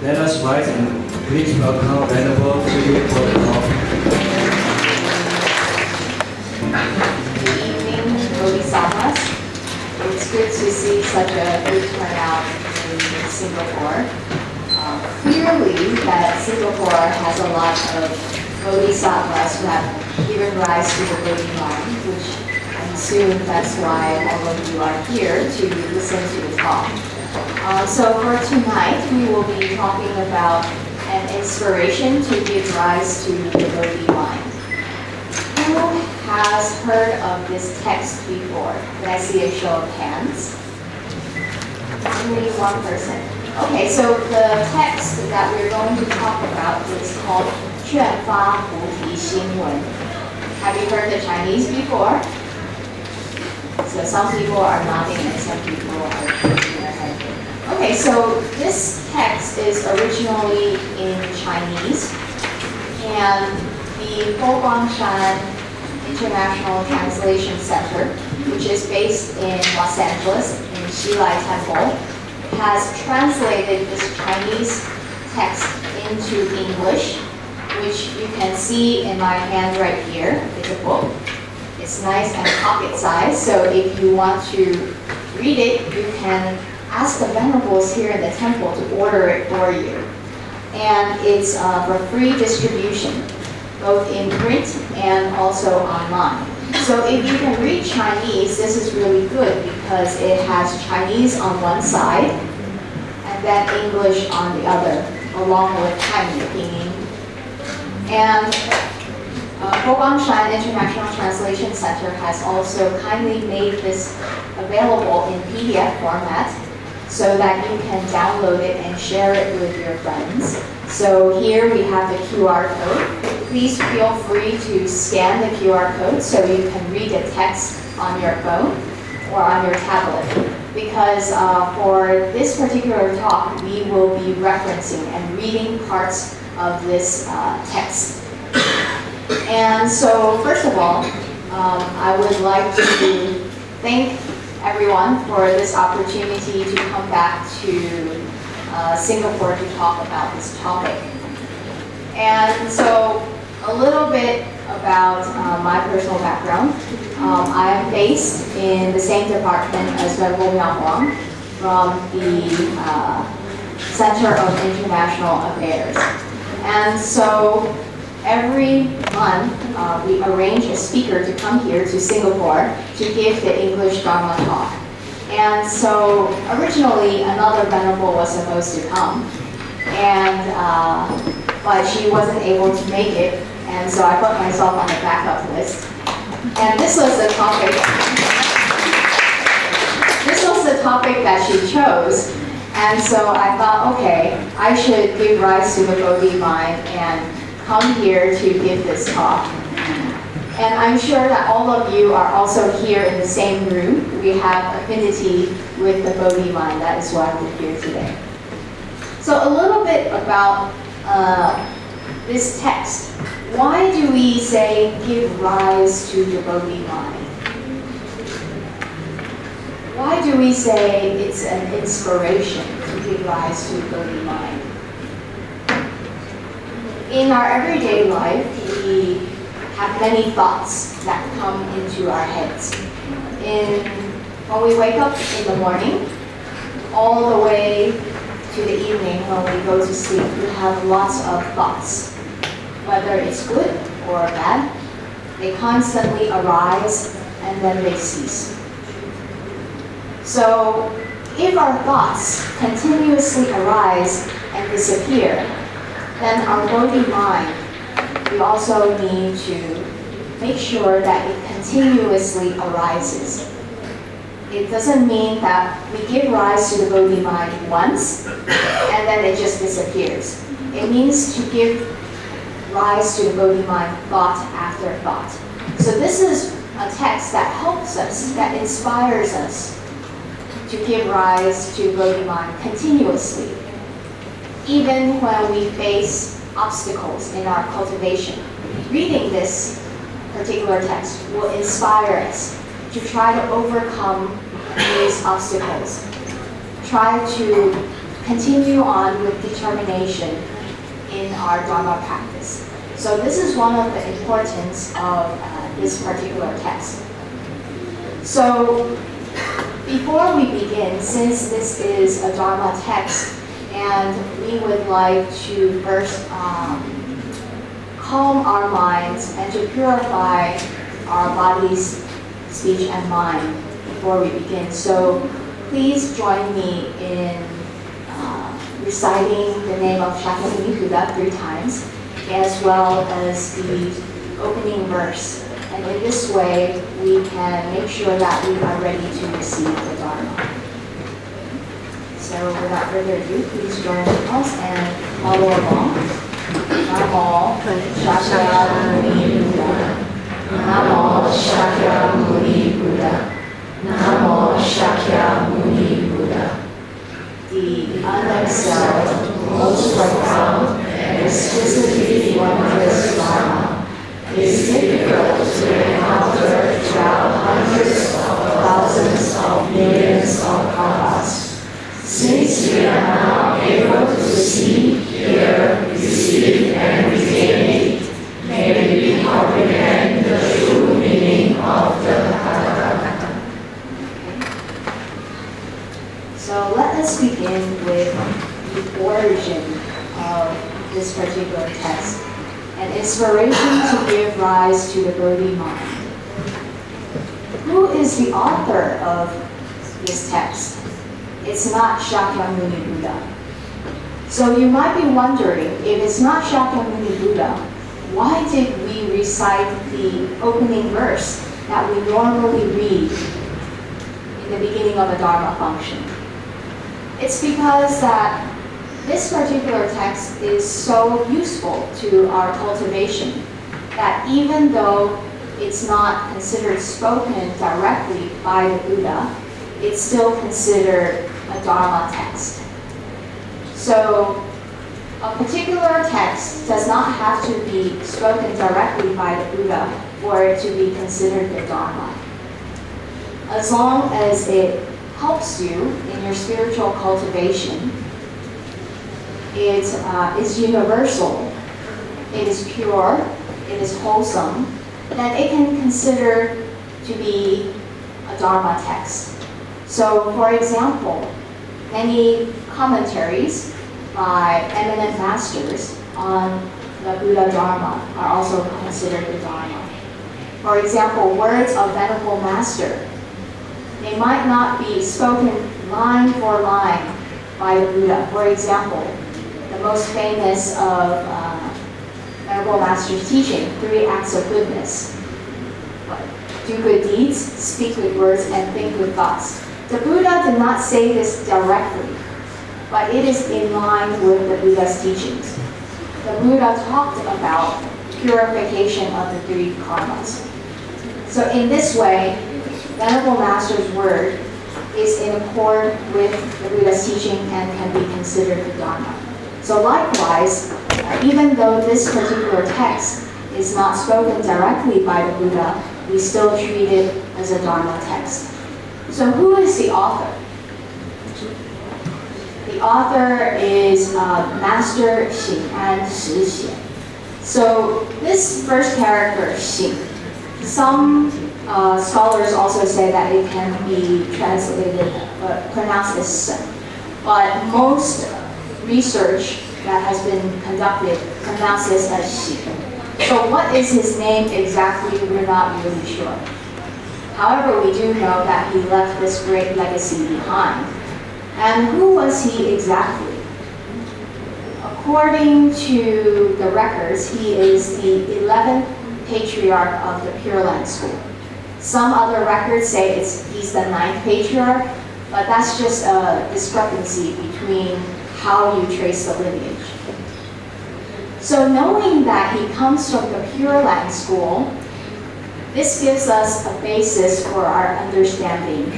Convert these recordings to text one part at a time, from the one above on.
Let us rise and please welcome Venerable Philip for the talk. Good evening, Bodhisattvas. It's good to see such a good turnout in Singapore. Clearly that Singapore has a lot of Bodhisattvas who have given rise to the Bodhi mind, which I assume that's why all of you are here to listen to the talk. So for tonight, we will be talking about an inspiration to give rise to the Bodhi mind. Who has heard of this text before? Can I see a show of hands? Only one person. Okay, so the text that we're going to talk about is called 劝发菩提心文. Have you heard the Chinese before? So some people are nodding and some people are shaking their head. Okay, so this text is originally in Chinese, and the Huoguangshan International Translation Center, which is based in Los Angeles in Xilai Temple, has translated this Chinese text into English, which you can see in my hand right here. It's a book. It's nice and pocket size, so if you want to read it, you can ask the venerables here in the temple to order it for you. And it's for free distribution, both in print and also online. So if you can read Chinese, this is really good because it has Chinese on one side and then English on the other, along with Chinese pinyin. And Huoguangshan International Translation Center has also kindly made this available in PDF format so that you can download it and share it with your friends. So here we have the QR code. Please feel free to scan the QR code so you can read the text on your phone or on your tablet. Because for this particular talk, we will be referencing and reading parts of this text. And so first of all, I would like to thank everyone for this opportunity to come back to Singapore to talk about this topic. And so a little bit about my personal background. I am based in the same department as Venerable Miao Huang from the Center of International Affairs. And so every month we arrange a speaker to come here to Singapore to give the English Dharma talk. And so originally another venerable was supposed to come, and but she wasn't able to make it, and so I put myself on the backup list. And this was the topic. This was the topic that she chose, and so I thought, okay, I should give rise to the Bodhi mind and come here to give this talk. And I'm sure that all of you are also here in the same room. We have affinity with the Bodhi mind. That is why we're here today. So a little bit about this text. Why do we say give rise to the Bodhi mind? Why do we say it's an inspiration to give rise to the Bodhi mind? In our everyday life, we have many thoughts that come into our heads. When we wake up in the morning, all the way to the evening when we go to sleep, we have lots of thoughts. Whether it's good or bad, they constantly arise and then they cease. So if our thoughts continuously arise and disappear, then our Bodhi mind, we also need to make sure that it continuously arises. It doesn't mean that we give rise to the Bodhi mind once and then it just disappears. It means to give rise to the Bodhi mind thought after thought. So this is a text that helps us, that inspires us to give rise to Bodhi mind continuously, even when we face obstacles in our cultivation. Reading this particular text will inspire us to try to overcome these obstacles. Try to continue on with determination in our Dharma practice. So this is one of the importance of this particular text. So before we begin, since this is a Dharma text, and we would like to first calm our minds and to purify our bodies, speech, and mind before we begin. So please join me in reciting the name of Shakyamuni Buddha 3 times, as well as the opening verse. And in this way, we can make sure that we are ready to receive the Dharma. So without further ado, please join us and follow along. Namo Shakyamuni Buddha. Namo Shakyamuni Buddha. Namo Shakyamuni Buddha. The unexcelled, most profound, and exquisitely wondrous Dharma is difficult to encounter throughout hundreds of thousands of millions of karmas. Since we are now able to see, hear, receive, and retain it, may we comprehend the true meaning of the Dharma. So let us begin with the origin of this particular text, an inspiration to give rise to the Bodhi mind. Who is the author of this text? It's not Shakyamuni Buddha. So you might be wondering, if it's not Shakyamuni Buddha, why did we recite the opening verse that we normally read in the beginning of a Dharma function? It's because that this particular text is so useful to our cultivation that even though it's not considered spoken directly by the Buddha, it's still considered a Dharma text. So a particular text does not have to be spoken directly by the Buddha for it to be considered the Dharma. As long as it helps you in your spiritual cultivation, it is universal, it is pure, it is wholesome, then it can consider to be a Dharma text. So, for example, many commentaries by eminent masters on the Buddha Dharma are also considered the Dharma. For example, words of Venerable Master, they might not be spoken line for line by the Buddha. For example, the most famous of Venerable Master's teaching, 3 acts of goodness. Do good deeds, speak good words, and think good thoughts. The Buddha did not say this directly, but it is in line with the Buddha's teachings. The Buddha talked about purification of the 3 karmas. So in this way, Venerable Master's word is in accord with the Buddha's teaching and can be considered the Dharma. So likewise, even though this particular text is not spoken directly by the Buddha, we still treat it as a Dharma text. So who is the author? The author is Master Xing and Shi Xian. So this first character, Xing, some scholars also say that it can be translated, pronounced as Sen. But most research that has been conducted pronounces this as Xi. So what is his name exactly, we're not really sure. However, we do know that he left this great legacy behind. And who was he exactly? According to the records, he is the 11th patriarch of the Pure Land School. Some other records say he's the 9th patriarch, but that's just a discrepancy between how you trace the lineage. So knowing that he comes from the Pure Land School, this gives us a basis for our understanding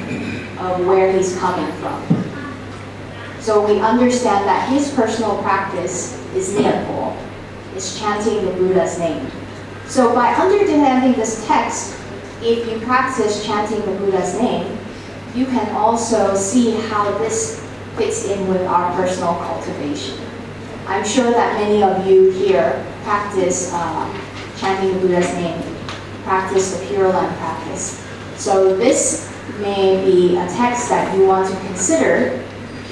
of where he's coming from. So we understand that his personal practice is nianpo, is chanting the Buddha's name. So by understanding this text, if you practice chanting the Buddha's name, you can also see how this fits in with our personal cultivation. I'm sure that many of you here practice chanting the Buddha's name, practice the Pure Land practice. So this may be a text that you want to consider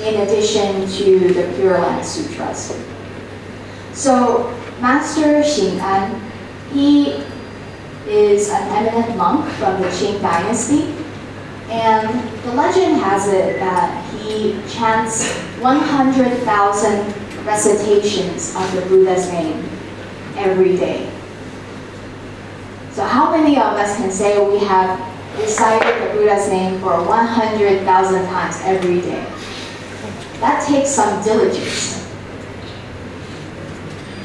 in addition to the Pure Land Sutras. So Master Xing An, he is an eminent monk from the Qing dynasty, and the legend has it that he chants 100,000 recitations of the Buddha's name every day. So how many of us can say we have recited the Buddha's name for 100,000 times every day? That takes some diligence.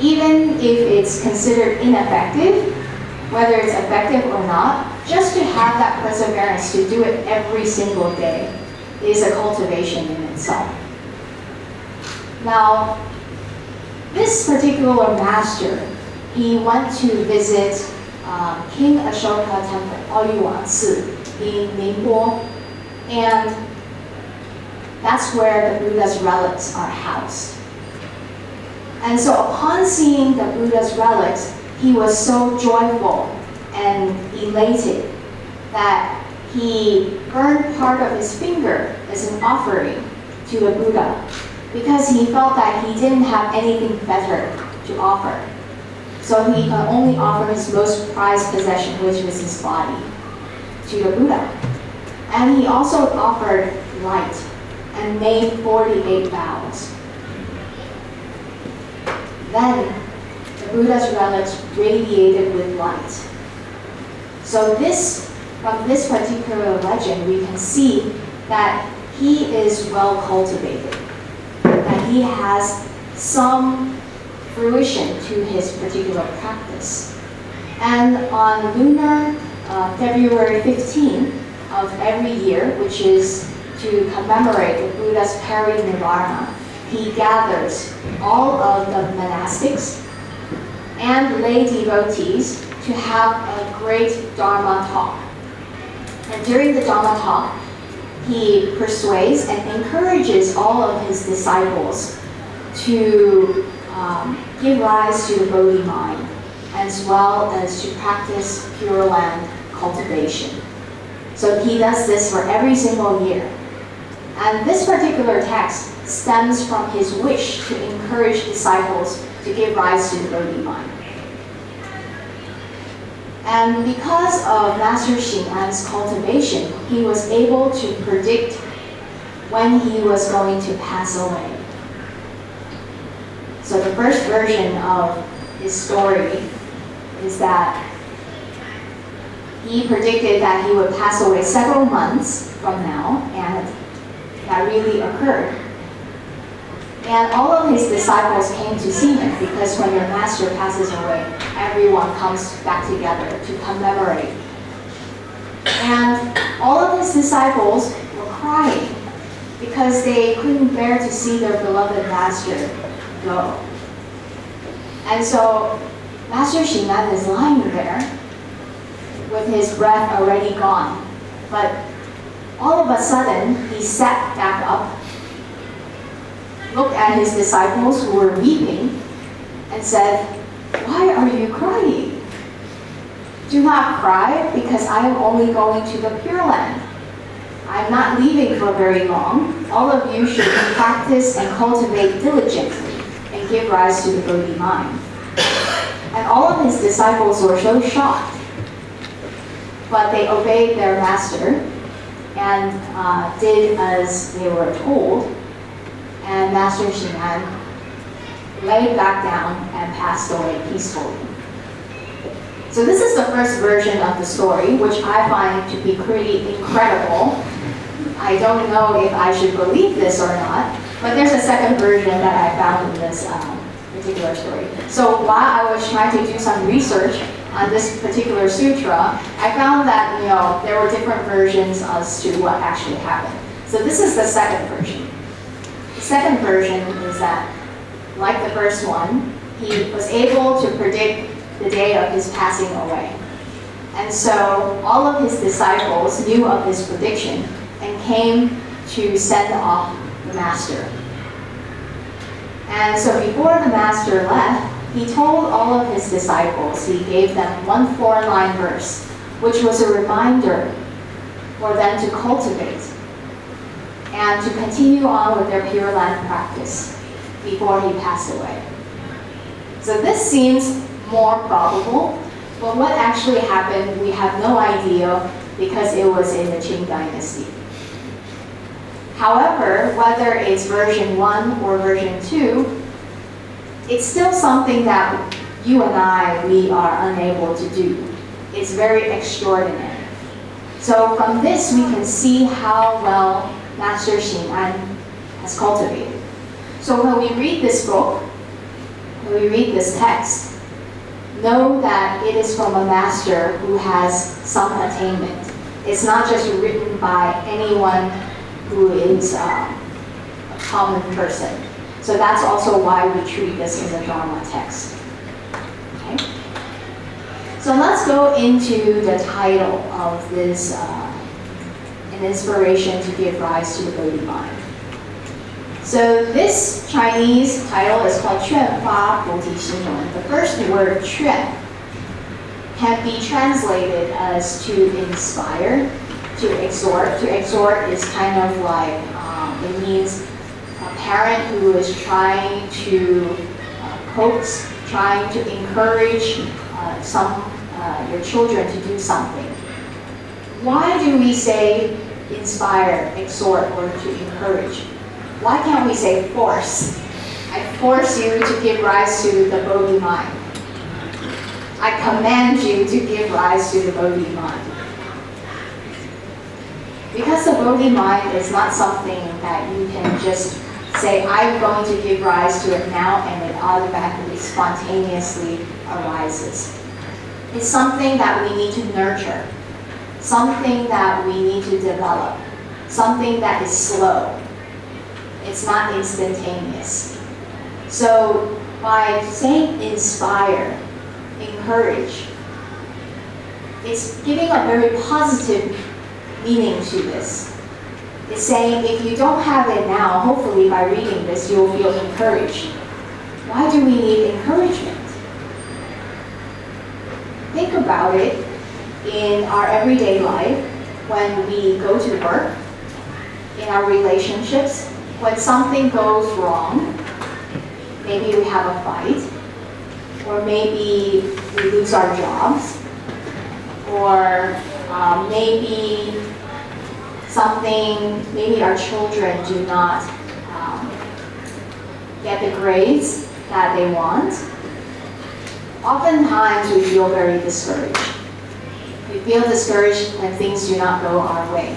Even if it's considered ineffective, whether it's effective or not, just to have that perseverance to do it every single day is a cultivation in itself. Now, this particular master, he went to visit King Ashoka Temple, Ouyuan-si, in Ningbo, and that's where the Buddha's relics are housed. And so upon seeing the Buddha's relics, he was so joyful and elated that he burned part of his finger as an offering to the Buddha because he felt that he didn't have anything better to offer. So he could only offer his most prized possession, which was his body, to the Buddha. And he also offered light and made 48 vows. Then the Buddha's relics radiated with light. So from this particular legend, we can see that he is well cultivated, that he has some fruition to his particular practice. And on lunar February 15th of every year, which is to commemorate the Buddha's parinirvana, he gathers all of the monastics and lay devotees to have a great Dharma talk. And during the Dharma talk, he persuades and encourages all of his disciples to give rise to the Bodhi mind, as well as to practice Pure Land cultivation. So he does this for every single year. And this particular text stems from his wish to encourage disciples to give rise to the Bodhi mind. And because of Master Xing An's cultivation, he was able to predict when he was going to pass away. So the first version of his story is that he predicted that he would pass away several months from now, and that really occurred. And all of his disciples came to see him because when your master passes away, everyone comes back together to commemorate. And all of his disciples were crying because they couldn't bear to see their beloved master go. And so Master Xing An is lying there with his breath already gone. But all of a sudden, he sat back up, looked at his disciples who were weeping, and said, "Why are you crying? Do not cry, because I am only going to the Pure Land. I'm not leaving for very long. All of you should practice and cultivate diligently and give rise to the Bodhi mind." And all of his disciples were so shocked, but they obeyed their master and did as they were told. And Master Xing An laid back down and passed away peacefully. So this is the first version of the story, which I find to be pretty incredible. I don't know if I should believe this or not, but there's a second version that I found in this particular story. So while I was trying to do some research on this particular sutra, I found that there were different versions as to what actually happened. So this is the second version. The second version is that, like the first one, he was able to predict the day of his passing away. And so all of his disciples knew of his prediction and came to send off the master. And so before the master left, he told all of his disciples, he gave them one 4-line verse, which was a reminder for them to cultivate and to continue on with their Pure Land practice before he passed away. So this seems more probable, but what actually happened, we have no idea because it was in the Qing Dynasty. However, whether it's version 1 or version 2, it's still something that you and I, we are unable to do. It's very extraordinary. So from this, we can see how well Master Xing An has cultivated. So when we read this book, when we read this text, know that it is from a master who has some attainment. It's not just written by anyone who is a common person. So that's also why we treat this as a Dharma text. Okay? So let's go into the title of this, an inspiration to give rise to the Bodhi mind. So this Chinese title is called 劝发菩提心文. The first word 劝 can be translated as to inspire, to exhort. To exhort is kind of like, it means a parent who is trying to coax, trying to encourage your children to do something. Why do we say inspire, exhort, or to encourage? Why can't we say force? I force you to give rise to the Bodhi mind. I command you to give rise to the Bodhi mind. Because the Bodhi mind is not something that you can just say, I'm going to give rise to it now, and it automatically, spontaneously arises. It's something that we need to nurture, something that we need to develop, something that is slow. It's not instantaneous. So by saying inspire, encourage, it's giving a very positive meaning to this. It's saying if you don't have it now, hopefully by reading this, you'll feel encouraged. Why do we need encouragement? Think about it in our everyday life, when we go to work, in our relationships, when something goes wrong, maybe we have a fight, or maybe we lose our jobs, or maybe our children do not get the grades that they want. Oftentimes we feel very discouraged. We feel discouraged when things do not go our way.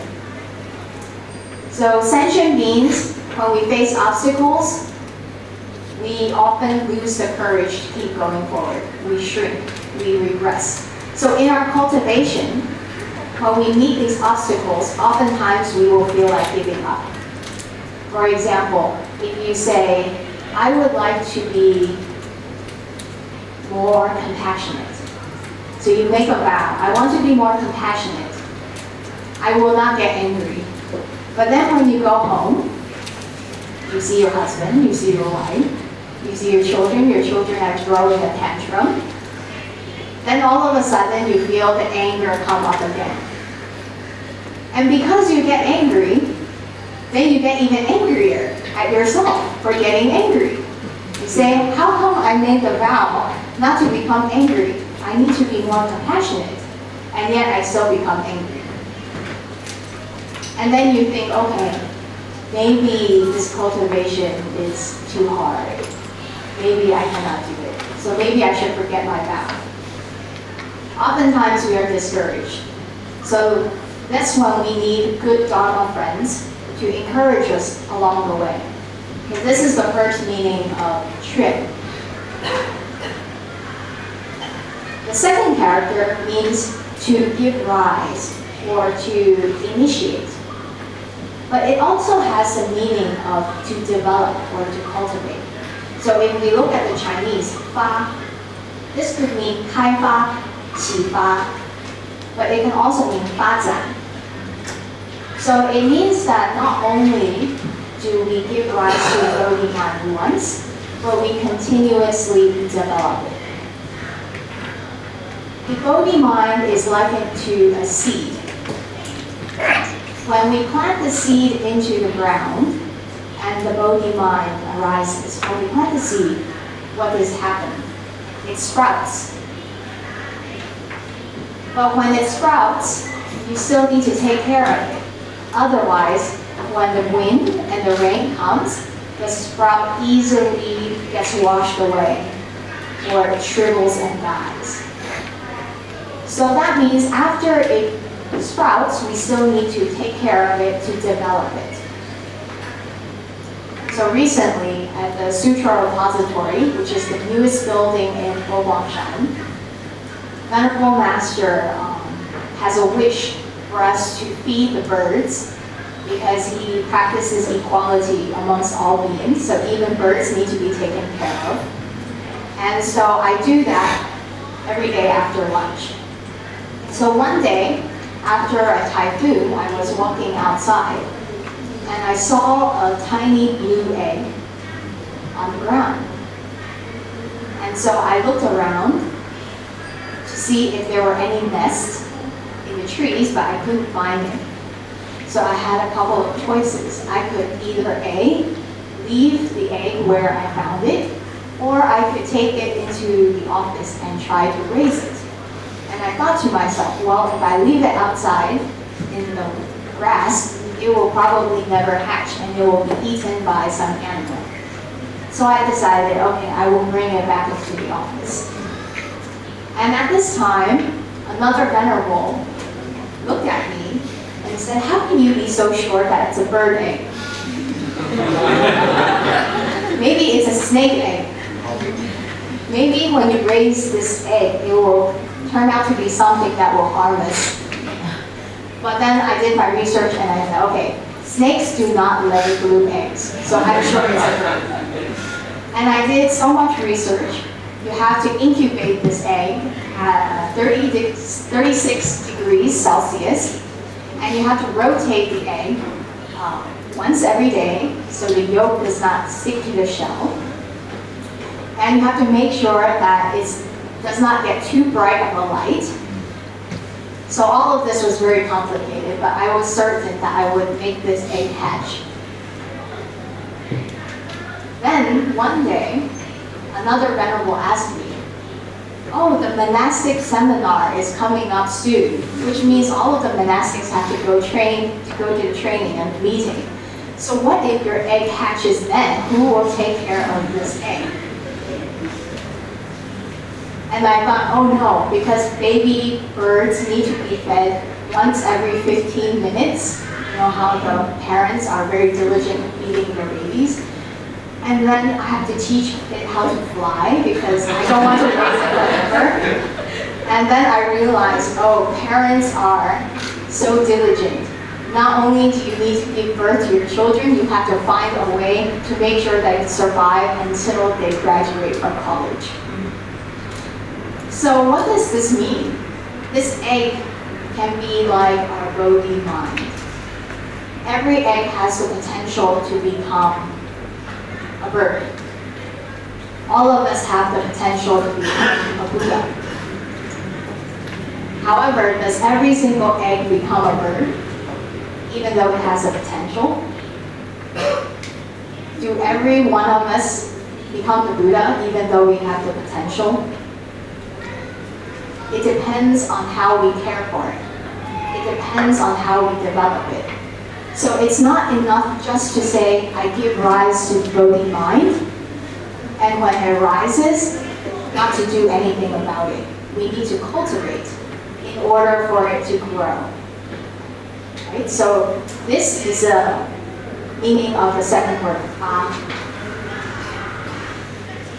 So sentient beings, when we face obstacles, we often lose the courage to keep going forward. We shrink, we regress. So in our cultivation, when we meet these obstacles, oftentimes we will feel like giving up. For example, if you say, I would like to be more compassionate. So you make a vow, I want to be more compassionate. I will not get angry. But then when you go home, you see your husband, you see your wife, you see your children are throwing a tantrum. Then all of a sudden you feel the anger come up again. And because you get angry, then you get even angrier at yourself for getting angry. You say, how come I made the vow not to become angry? I need to be more compassionate. And yet I still become angry. And then you think, okay, maybe this cultivation is too hard. Maybe I cannot do it. So maybe I should forget my vow. Oftentimes we are discouraged. So that's when we need good Dharma friends to encourage us along the way. And this is the first meaning of 劝. The second character means to give rise or to initiate. But it also has the meaning of to develop or to cultivate. So if we look at the Chinese, 发, this could mean 开发, 启发, but it can also mean 发展. So it means that not only do we give rise to the Bodhi mind once, or we continuously develop it? The Bodhi mind is likened to a seed. When we plant the seed into the ground and the Bodhi mind arises, when we plant the seed, what does happen? It sprouts. But when it sprouts, you still need to take care of it. Otherwise, when the wind and the rain comes, the sprout easily gets washed away or it shrivels and dies. So that means after it sprouts, we still need to take care of it to develop it. So recently, at the Sutra Repository, which is the newest building in Guangshan, Venerable Master has a wish for us to feed the birds because he practices equality amongst all beings, so even birds need to be taken care of. And so I do that every day after lunch. So one day, after a typhoon, I was walking outside and I saw a tiny blue egg on the ground. And so I looked around to see if there were any nests in the trees, but I couldn't find it. So I had a couple of choices. I could either A, leave the egg where I found it, or I could take it into the office and try to raise it. And I thought to myself, well, if I leave it outside in the grass, it will probably never hatch and it will be eaten by some animal. So I decided, okay, I will bring it back into the office. And at this time, another venerable looked at me and said, how can you be so sure that it's a bird egg? Maybe it's a snake egg. Maybe when you raise this egg, it will turn out to be something that will harm us. But then I did my research and I said, okay, snakes do not lay blue eggs, so I'm sure it's a bird. And I did so much research. You have to incubate this egg at 36 degrees Celsius, and you have to rotate the egg once every day so the yolk does not stick to the shell. And you have to make sure that it does not get too bright of a light. So all of this was very complicated, but I was certain that I would make this egg hatch. Then one day, another venerable asked me, oh, the monastic seminar is coming up soon, which means all of the monastics have to go to the training and the meeting. So what if your egg hatches then? Who will take care of this egg? And I thought, oh no, because baby birds need to be fed once every 15 minutes. You know how the parents are very diligent in feeding their babies. And then I have to teach it how to fly because I don't want to raise it forever. And then I realized, oh, parents are so diligent. Not only do you need to give birth to your children, you have to find a way to make sure that they survive until they graduate from college. So what does this mean? This egg can be like our Bodhi mind. Every egg has the potential to become a bird. All of us have the potential to become a Buddha. However, does every single egg become a bird, even though it has a potential? Do every one of us become the Buddha, even though we have the potential? It depends on how we care for it. It depends on how we develop it. So it's not enough just to say, I give rise to the Bodhi mind, and when it arises, not to do anything about it. We need to cultivate in order for it to grow. Right? So this is a meaning of the second word,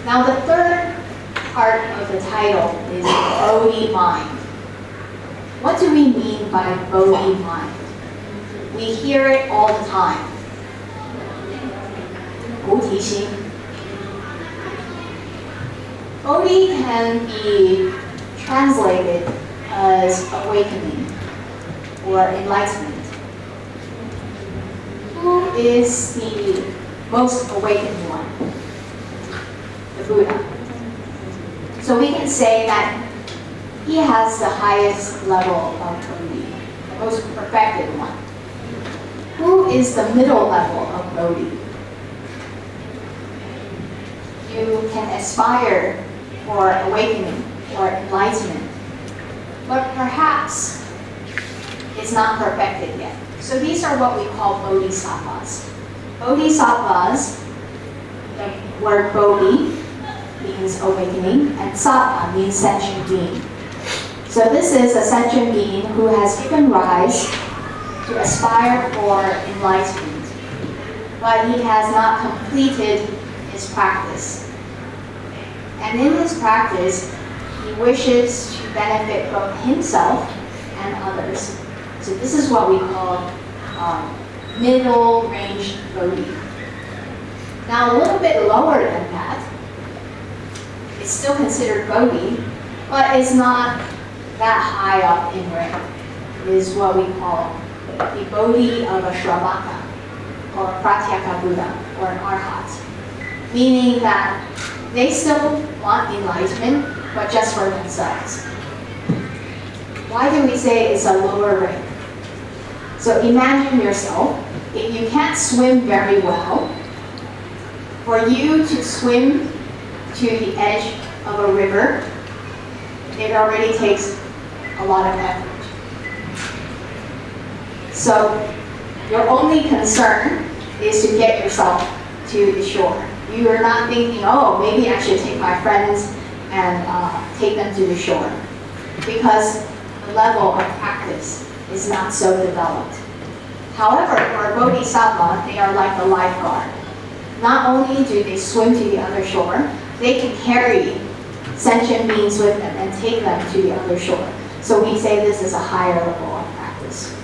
Now the third part of the title is Bodhi mind. What do we mean by Bodhi mind? We hear it all the time. BODHI 心. Bodhi can be translated as awakening or enlightenment. is the most awakened one? The Buddha. So we can say that he has the highest level of Bodhi, the most perfected one. Who is the middle level of Bodhi? You can aspire for awakening or enlightenment, but perhaps it's not perfected yet. So these are what we call bodhisattvas. Bodhisattvas, the word bodhi means awakening, and sattva means sentient being. So this is a sentient being who has given rise to aspire for enlightenment, but he has not completed his practice. And in his practice, he wishes to benefit both himself and others. So this is what we call middle-range bodhi. Now a little bit lower than that, it's still considered bodhi, but it's not that high up in rank. It is what we call the bodhi of a Shravaka, or a Pratyeka Buddha, or an Arhat. Meaning that they still want enlightenment, but just for themselves. Why do we say it's a lower rank? So imagine yourself, if you can't swim very well, for you to swim to the edge of a river, it already takes a lot of effort. So your only concern is to get yourself to the shore. You are not thinking, oh, maybe I should take my friends and take them to the shore, because the level of practice is not so developed. However, for a bodhisattva, they are like a lifeguard. Not only do they swim to the other shore, they can carry sentient beings with them and take them to the other shore. So we say this is a higher level of practice.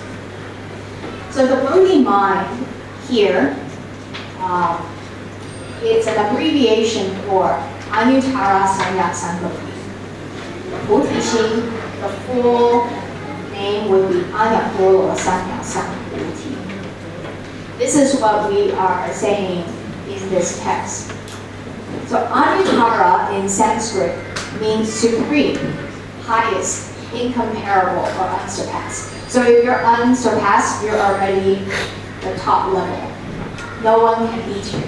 So the Bodhi mind here, it's an abbreviation for Anuttara Samyak Sambodhi. Bodhi Shin, the full name would be Anyapolo Samyak Sambodhi. This is what we are saying in this text. So Anuttara in Sanskrit means supreme, highest, incomparable, or unsurpassed. So if you're unsurpassed, you're already the top level. No one can beat you.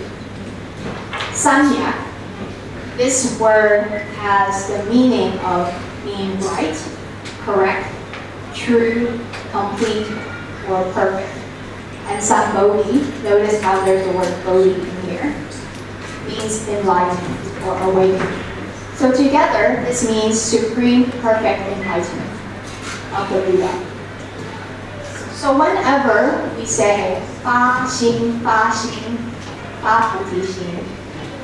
Samyak, this word has the meaning of being right, correct, true, complete, or perfect. And Sambodhi, notice how there's the word bodhi in here, means enlightenment or awakening. So together, this means supreme, perfect enlightenment of the Buddha. So whenever we say Fa Xin, Fa Xin, Fa Bodhi Xin,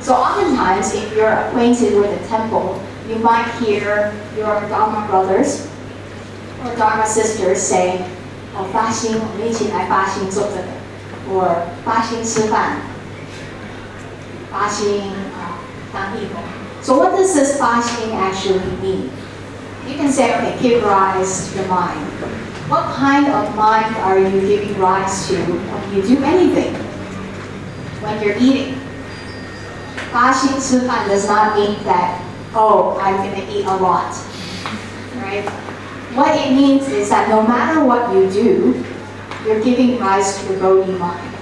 so oftentimes if you're acquainted with a temple, you might hear your Dharma brothers or Dharma sisters say, oh, 发心，我们一起来发心做这个， or 发心吃饭，发心当义工。So what does this 发心 actually mean? You can say, okay, give rise to your mind. What kind of mind are you giving rise to when you do anything? When you're eating. 发心吃饭 does not mean that, oh, I'm going to eat a lot, right? What it means is that no matter what you do, you're giving rise to the Bodhi mind.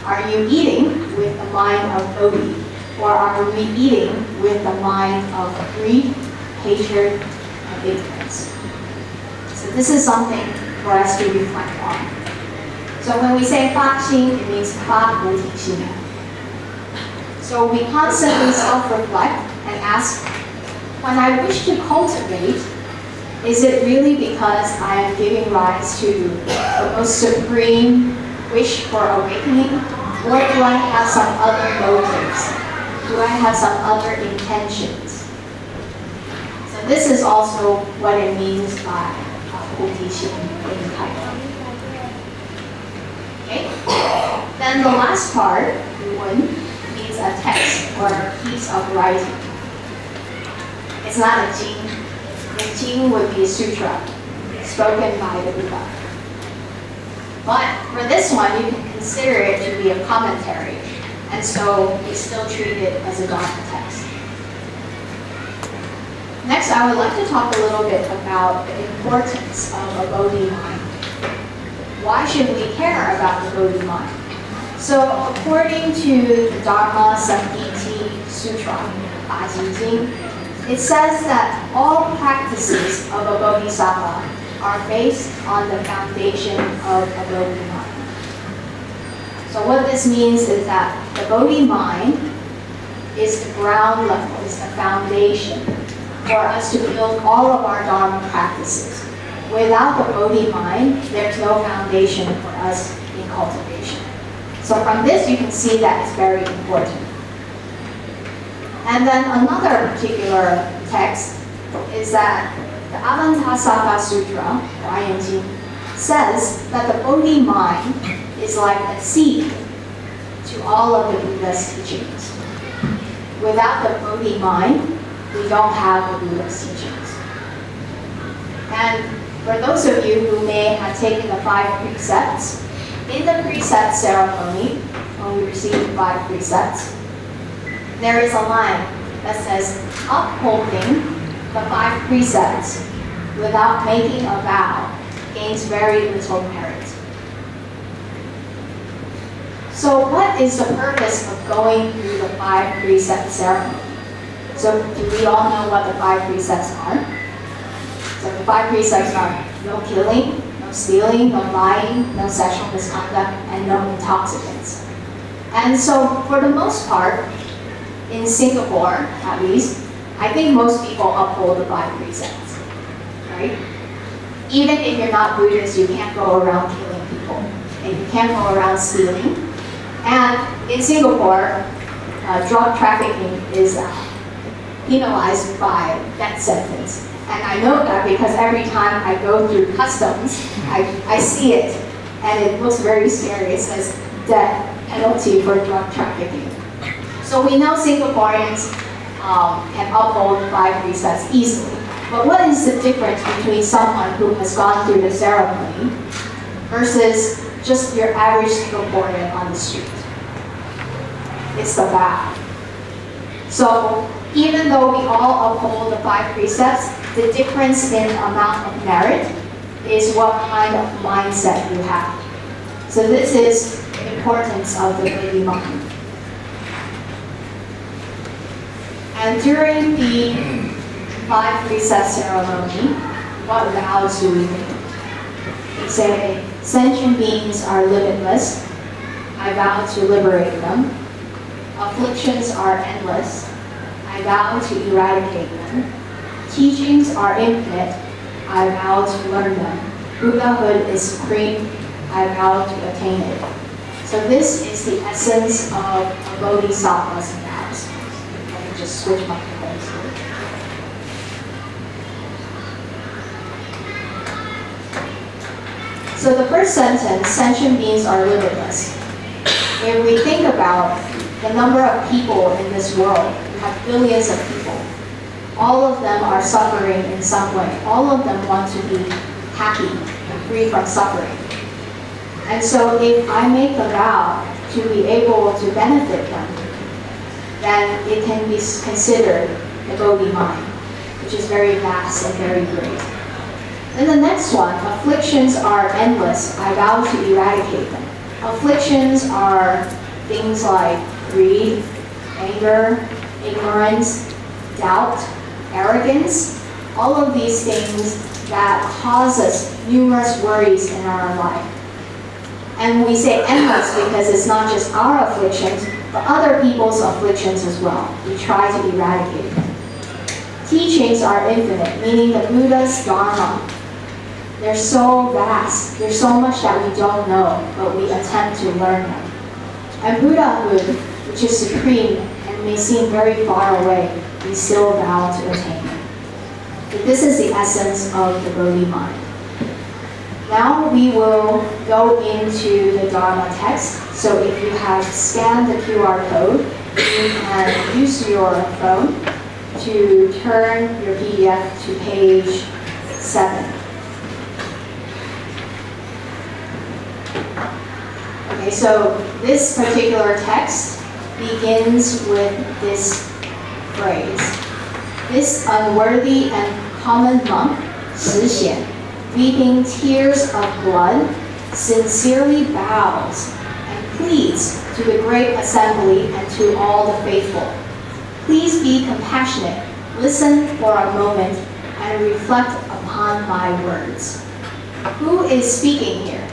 Are you eating with the mind of Bodhi? Or are we eating with the mind of greed, hatred, and ignorance? So this is something for us to reflect on. So when we say 发心, it means 发菩提心. So we constantly self-reflect and ask, when I wish to cultivate, is it really because I am giving rise to the most supreme wish for awakening? Or do I have some other motives? Do I have some other intentions? So this is also what it means by bodhi in title. Okay? Then the last part, one, means a text or a piece of writing. It's not a jing. The jing would be a sutra spoken by the Buddha. But for this one, you can consider it to be a commentary, and so we still treat it as a Dharma text. Next, I would like to talk a little bit about the importance of a Bodhi mind. Why should we care about the Bodhi mind? So, according to the Dharma Samhiti Sutra, BODHI Jing, it says that all practices of a bodhisattva are based on the foundation of a Bodhi mind. So what this means is that the Bodhi mind is the ground level, is the foundation for us to build all of our Dharma practices. Without the Bodhi mind, there's no foundation for us in cultivation. So from this, you can see that it's very important. And then another particular text is that the Avantasaka Sutra, or Ayanjin, says that the Bodhi mind is like a seed to all of the Buddha's teachings. Without the Bodhi mind, we don't have the Buddha's teachings. And for those of you who may have taken the 5 precepts, in the precept ceremony, when we receive the 5 precepts, there is a line that says, upholding the 5 precepts without making a vow gains very little merit. So what is the purpose of going through the 5 precept ceremony? So do we all know what the 5 precepts are? So the 5 precepts are no killing, no stealing, no lying, no sexual misconduct, and no intoxicants. And so for the most part, in Singapore at least, I think most people uphold the 5 precepts, right? Even if you're not Buddhist, you can't go around killing people, and you can't go around stealing. And in Singapore, drug trafficking is penalized by death sentence. And I know that because every time I go through customs, I see it, and it looks very scary. It says death penalty for drug trafficking. So we know Singaporeans can uphold 5 precepts easily. But what is the difference between someone who has gone through the ceremony versus just your average Singaporean on the street? It's the vow. So even though we all uphold the 5 precepts, the difference in amount of merit is what kind of mindset you have. So this is the importance of the Bodhi mind. And during the 5 precept ceremony, what vows do we make? We say, sentient beings are limitless. I vow to liberate them. Afflictions are endless. I vow to eradicate them. Teachings are infinite. I vow to learn them. Buddhahood is supreme. I vow to attain it. So this is the essence of a bodhisattva's vows. Let me just switch my microphones here. So the first sentence, sentient beings are limitless. If we think about the number of people in this world, we have billions of people. All of them are suffering in some way. All of them want to be happy and free from suffering. And so if I make a vow to be able to benefit them, then it can be considered the Bodhi mind, which is very vast and very great. Then the next one, afflictions are endless. I vow to eradicate them. Afflictions are things like greed, anger, ignorance, doubt, arrogance, all of these things that cause us numerous worries in our life. And we say endless because it's not just our afflictions, but other people's afflictions as well. We try to eradicate them. Teachings are infinite, meaning the Buddha's Dharma. They're so vast. There's so much that we don't know, but we attempt to learn them. And Buddhahood, which is supreme and may seem very far away, we still vow to attain it. But this is the essence of the Bodhi mind. Now we will go into the Dharma text. So if you have scanned the QR code, you can use your phone to turn your PDF to page 7. Okay, so this particular text begins with this phrase. This unworthy and common monk, 实显, weeping tears of blood, sincerely bows and pleads to the great assembly and to all the faithful. Please be compassionate, listen for a moment, and reflect upon my words. Who is speaking here?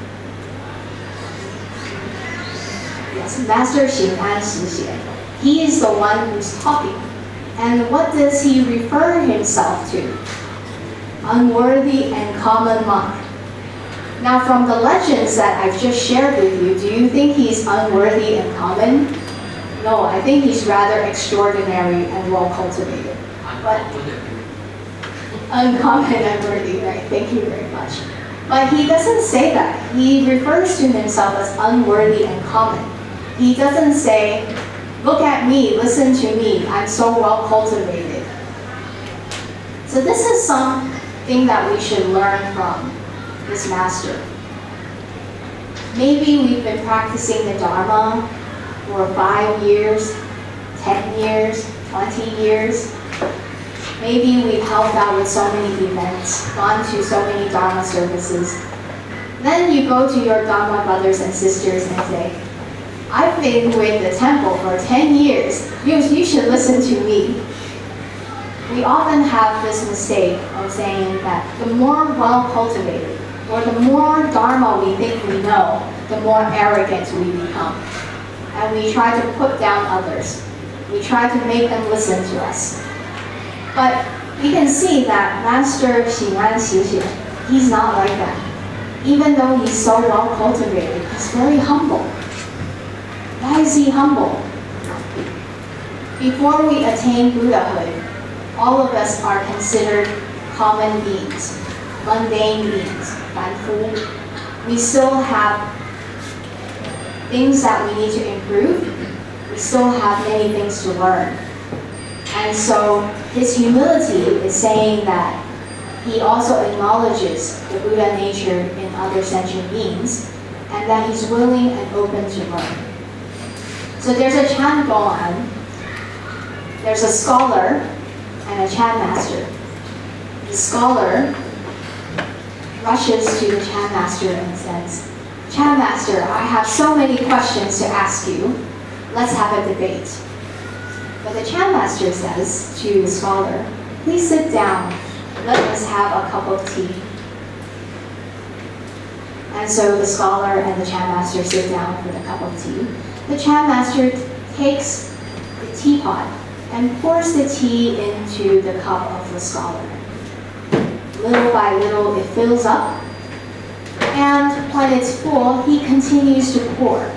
Yes, Master Xing An Shixie. He is the one who's talking. And what does he refer himself to? Unworthy and common monk. Now from the legends that I've just shared with you, do you think he's unworthy and common? No, I think he's rather extraordinary and well cultivated. But uncommon and worthy, right? Thank you very much. But he doesn't say that. He refers to himself as unworthy and common. He doesn't say, look at me, listen to me, I'm so well cultivated. So this is something that we should learn from this master. Maybe we've been practicing the Dharma for 5 years, 10 years, 20 years. Maybe we've helped out with so many events, gone to so many Dharma services. Then you go to your Dharma brothers and sisters and say, I've been with the temple for 10 years. You should listen to me. We often have this mistake of saying that the more well-cultivated or the more Dharma we think we know, the more arrogant we become. And we try to put down others. We try to make them listen to us. But we can see that Master Xing An Shixie, he's not like that. Even though he's so well-cultivated, he's very humble. Why is he humble? Before we attain Buddhahood, all of us are considered common beings, mundane beings, 凡夫. We still have things that we need to improve. We still have many things to learn. And so his humility is saying that he also acknowledges the Buddha nature in other sentient beings, and that he's willing and open to learn. So there's a Chan Goan, there's a scholar and a Chan master. The scholar rushes to the Chan master and says, Chan master, I have so many questions to ask you. Let's have a debate. But the Chan master says to the scholar, please sit down. Let us have a cup of tea. And so the scholar and the Chan master sit down for the cup of tea. The Chan master takes the teapot and pours the tea into the cup of the scholar. Little by little, it fills up. And when it's full, he continues to pour.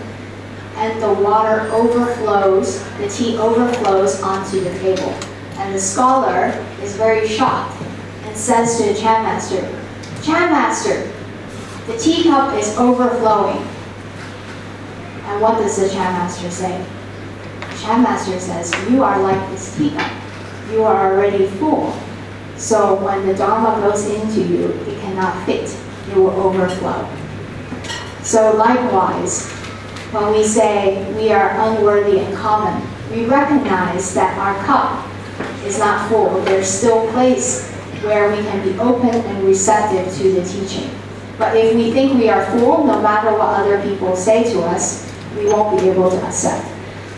And the water overflows, the tea overflows onto the table. And the scholar is very shocked and says to the Chan master, the teacup is overflowing. And what does the Chan master say? The Chan master says, you are like this teacup. You are already full. So when the Dharma goes into you, it cannot fit. It will overflow. So likewise, when we say we are unworthy and common, we recognize that our cup is not full. There's still place where we can be open and receptive to the teaching. But if we think we are full, no matter what other people say to us, we won't be able to accept.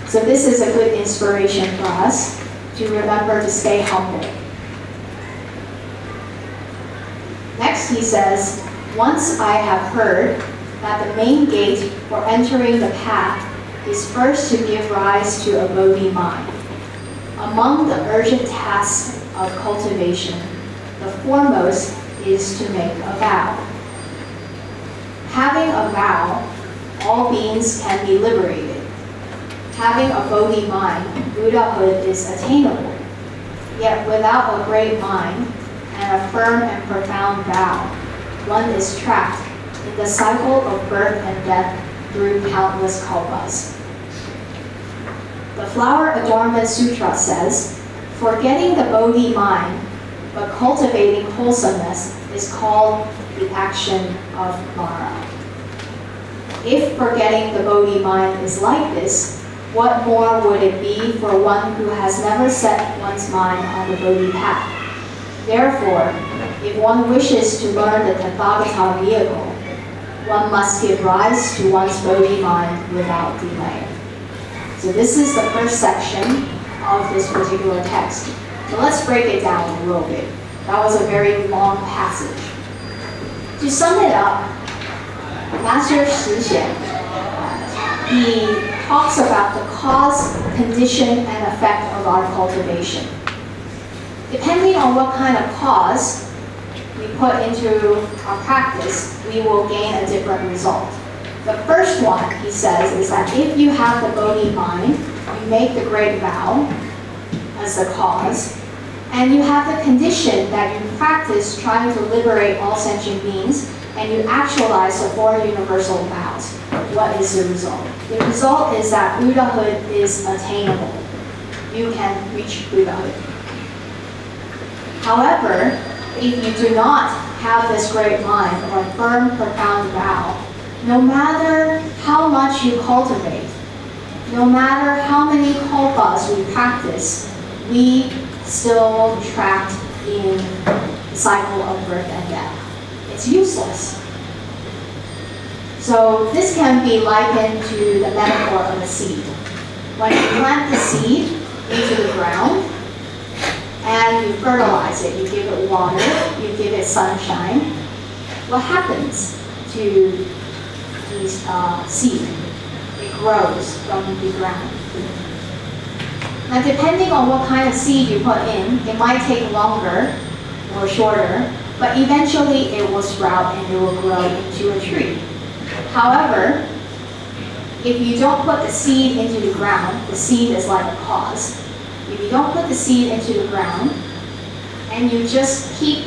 So this is a good inspiration for us to remember to stay humble. Next he says, once I have heard that the main gate for entering the path is first to give rise to a bodhi mind. Among the urgent tasks of cultivation, the foremost is to make a vow. Having a vow, all beings can be liberated. Having a bodhi mind, Buddhahood is attainable. Yet without a great mind and a firm and profound vow, one is trapped in the cycle of birth and death through countless kalpas. The Flower Adornment Sutra says, forgetting the bodhi mind, but cultivating wholesomeness is called the action of Mara. if forgetting the Bodhi mind is like this, what more would it be for one who has never set one's mind on the Bodhi path? Therefore, if one wishes to learn the Tathagata vehicle, one must give rise to one's Bodhi mind without delay. So this is the first section of this particular text. So let's break it down a little bit. That was a very long passage. To sum it up, Master Shi Xian, he talks about the cause, condition, and effect of our cultivation. Depending on what kind of cause we put into our practice, we will gain a different result. The first one, he says, is that if you have the Bodhi mind, you make the great vow as the cause, and you have the condition that you practice trying to liberate all sentient beings, and you actualize the four universal vows. What is the result? The result is that Buddhahood is attainable. You can reach Buddhahood. However, if you do not have this great mind or firm, profound vow, no matter how much you cultivate, no matter how many kalpas we practice, we still trapped in the cycle of birth and death. It's useless. So this can be likened to the metaphor of a seed. When you plant the seed into the ground and you fertilize it, you give it water, you give it sunshine, what happens to this seed? It grows from the ground. Now depending on what kind of seed you put in, it might take longer or shorter, but eventually it will sprout and it will grow into a tree. However, if you don't put the seed into the ground, the seed is like a cause. If you don't put the seed into the ground, and you just keep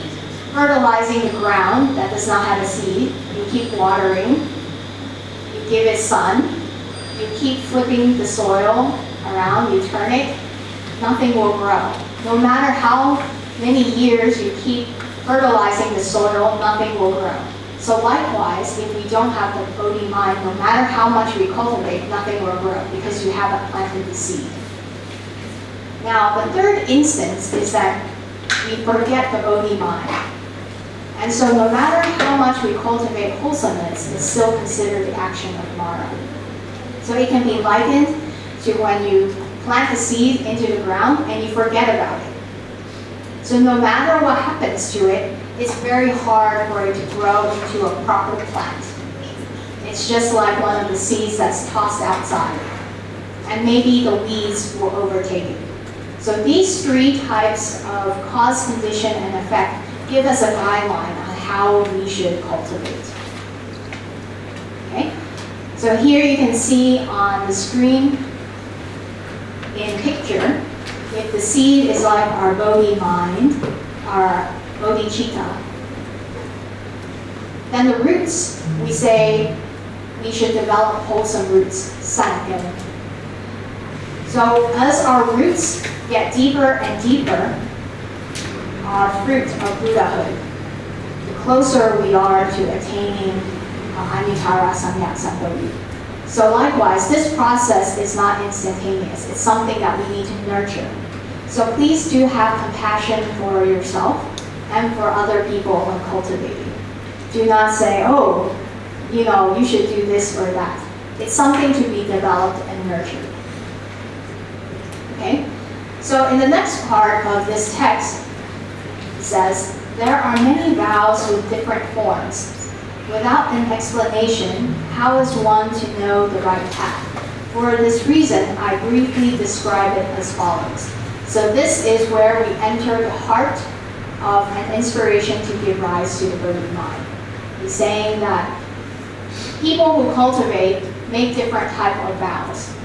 fertilizing the ground that does not have a seed, you keep watering, you give it sun, you keep flipping the soil around, you turn it, nothing will grow. No matter how many years you keep fertilizing the soil, nothing will grow. So likewise, if we don't have the Bodhi mind, no matter how much we cultivate, nothing will grow because you haven't planted the seed. Now, the third instance is that we forget the Bodhi mind. And so no matter how much we cultivate wholesomeness, it's still considered the action of Mara. So it can be likened to when you plant the seed into the ground and you forget about it. So no matter what happens to it, it's very hard for it to grow into a proper plant. It's just like one of the seeds that's tossed outside. And maybe the weeds will overtake it. So these three types of cause, condition, and effect give us a guideline on how we should cultivate. Okay? So here you can see on the screen in picture, if the seed is like our Bodhi mind, our bodhicitta, then the roots, we say we should develop wholesome roots, sankyam. So as our roots get deeper and deeper, our fruit of Buddhahood, the closer we are to attaining Anuttara Samyak Sambodhi. So likewise, this process is not instantaneous. It's something that we need to nurture. So please do have compassion for yourself and for other people when cultivating. Do not say, oh, you should do this or that. It's something to be developed and nurtured. Okay? So in the next part of this text, it says, there are many vows with different forms. Without an explanation, how is one to know the right path? For this reason, I briefly describe it as follows. So this is where we enter the heart of an inspiration to give rise to the Bodhi mind. He's saying that people who cultivate make different type of vows.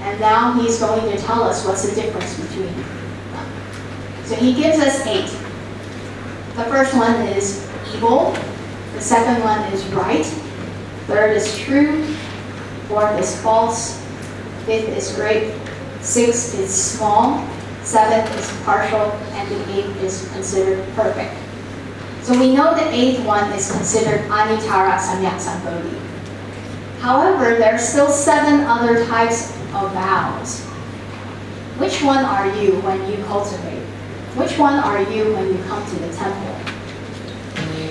And now he's going to tell us what's the difference between them. So he gives us 8. The first one is evil. The second one is right. Third is true. Fourth is false. Fifth is great. Sixth is small. Seventh is partial. And the 8th is considered perfect. So we know the 8th one is considered Anuttara Samyak Sambodhi. However, there are still 7 other types of vows. Which one are you when you cultivate? Which one are you when you come to the temple?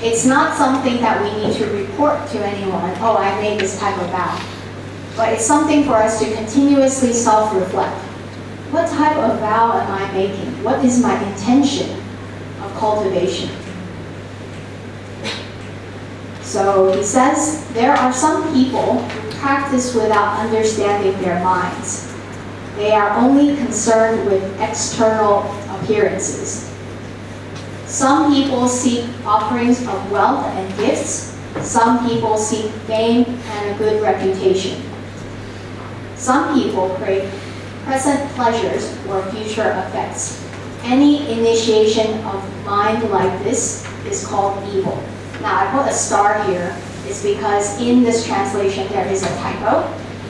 It's not something that we need to report to anyone, oh, I made this type of vow. But it's something for us to continuously self-reflect. What type of vow am I making? What is my intention of cultivation? So he says, there are some people who practice without understanding their minds. They are only concerned with external appearances. Some people seek offerings of wealth and gifts. Some people seek fame and a good reputation. Some people crave present pleasures or future effects. Any initiation of mind like this is called evil. Now I put a star here. It's because in this translation there is a typo.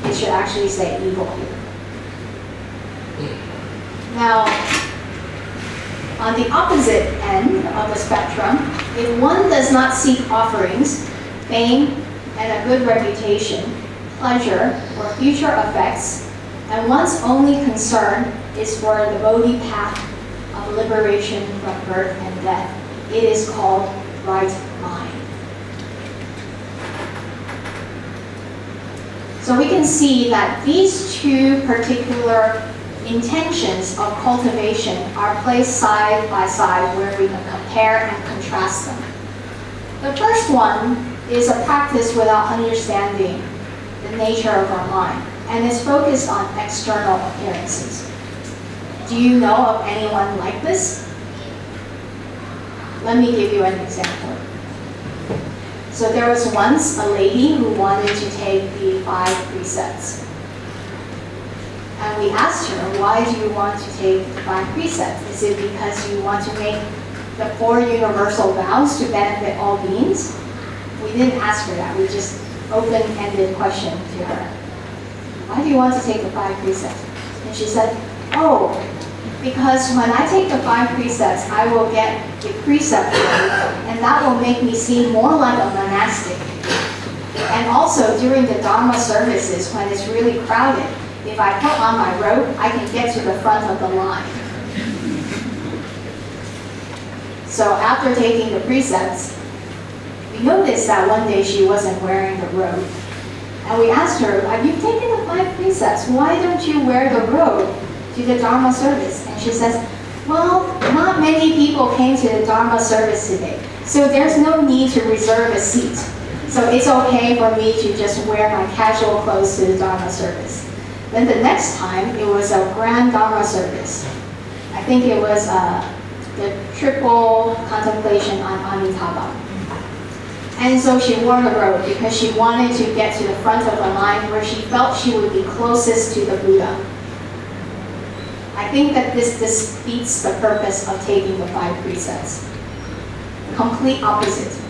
It should actually say evil here. Now, on the opposite end of the spectrum, if one does not seek offerings, fame, and a good reputation, pleasure, or future effects, and one's only concern is for the Bodhi path of liberation from birth and death, it is called right mind. So we can see that these two particular intentions of cultivation are placed side by side where we can compare and contrast them. The first one is a practice without understanding the nature of our mind and is focused on external appearances. Do you know of anyone like this? Let me give you an example. So there was once a lady who wanted to take the 5 precepts. And we asked her, why do you want to take the 5 precepts? Is it because you want to make the 4 universal vows to benefit all beings? We didn't ask her that. We just open-ended question to her. Why do you want to take the 5 precepts? And she said, oh, because when I take the 5 precepts, I will get the precept robe, and that will make me seem more like a monastic. And also during the Dharma services, when it's really crowded, if I put on my robe, I can get to the front of the line. So after taking the precepts, we noticed that one day she wasn't wearing the robe. And we asked her, you've taken the 5 precepts, why don't you wear the robe to the Dharma service? And she says, well, not many people came to the Dharma service today, so there's no need to reserve a seat. So it's okay for me to just wear my casual clothes to the Dharma service. Then the next time, it was a grand Dharma service. I think it was the triple contemplation on Amitabha. And so she wore the robe because she wanted to get to the front of the line where she felt she would be closest to the Buddha. I think that this defeats the purpose of taking the 5 precepts. Complete opposite.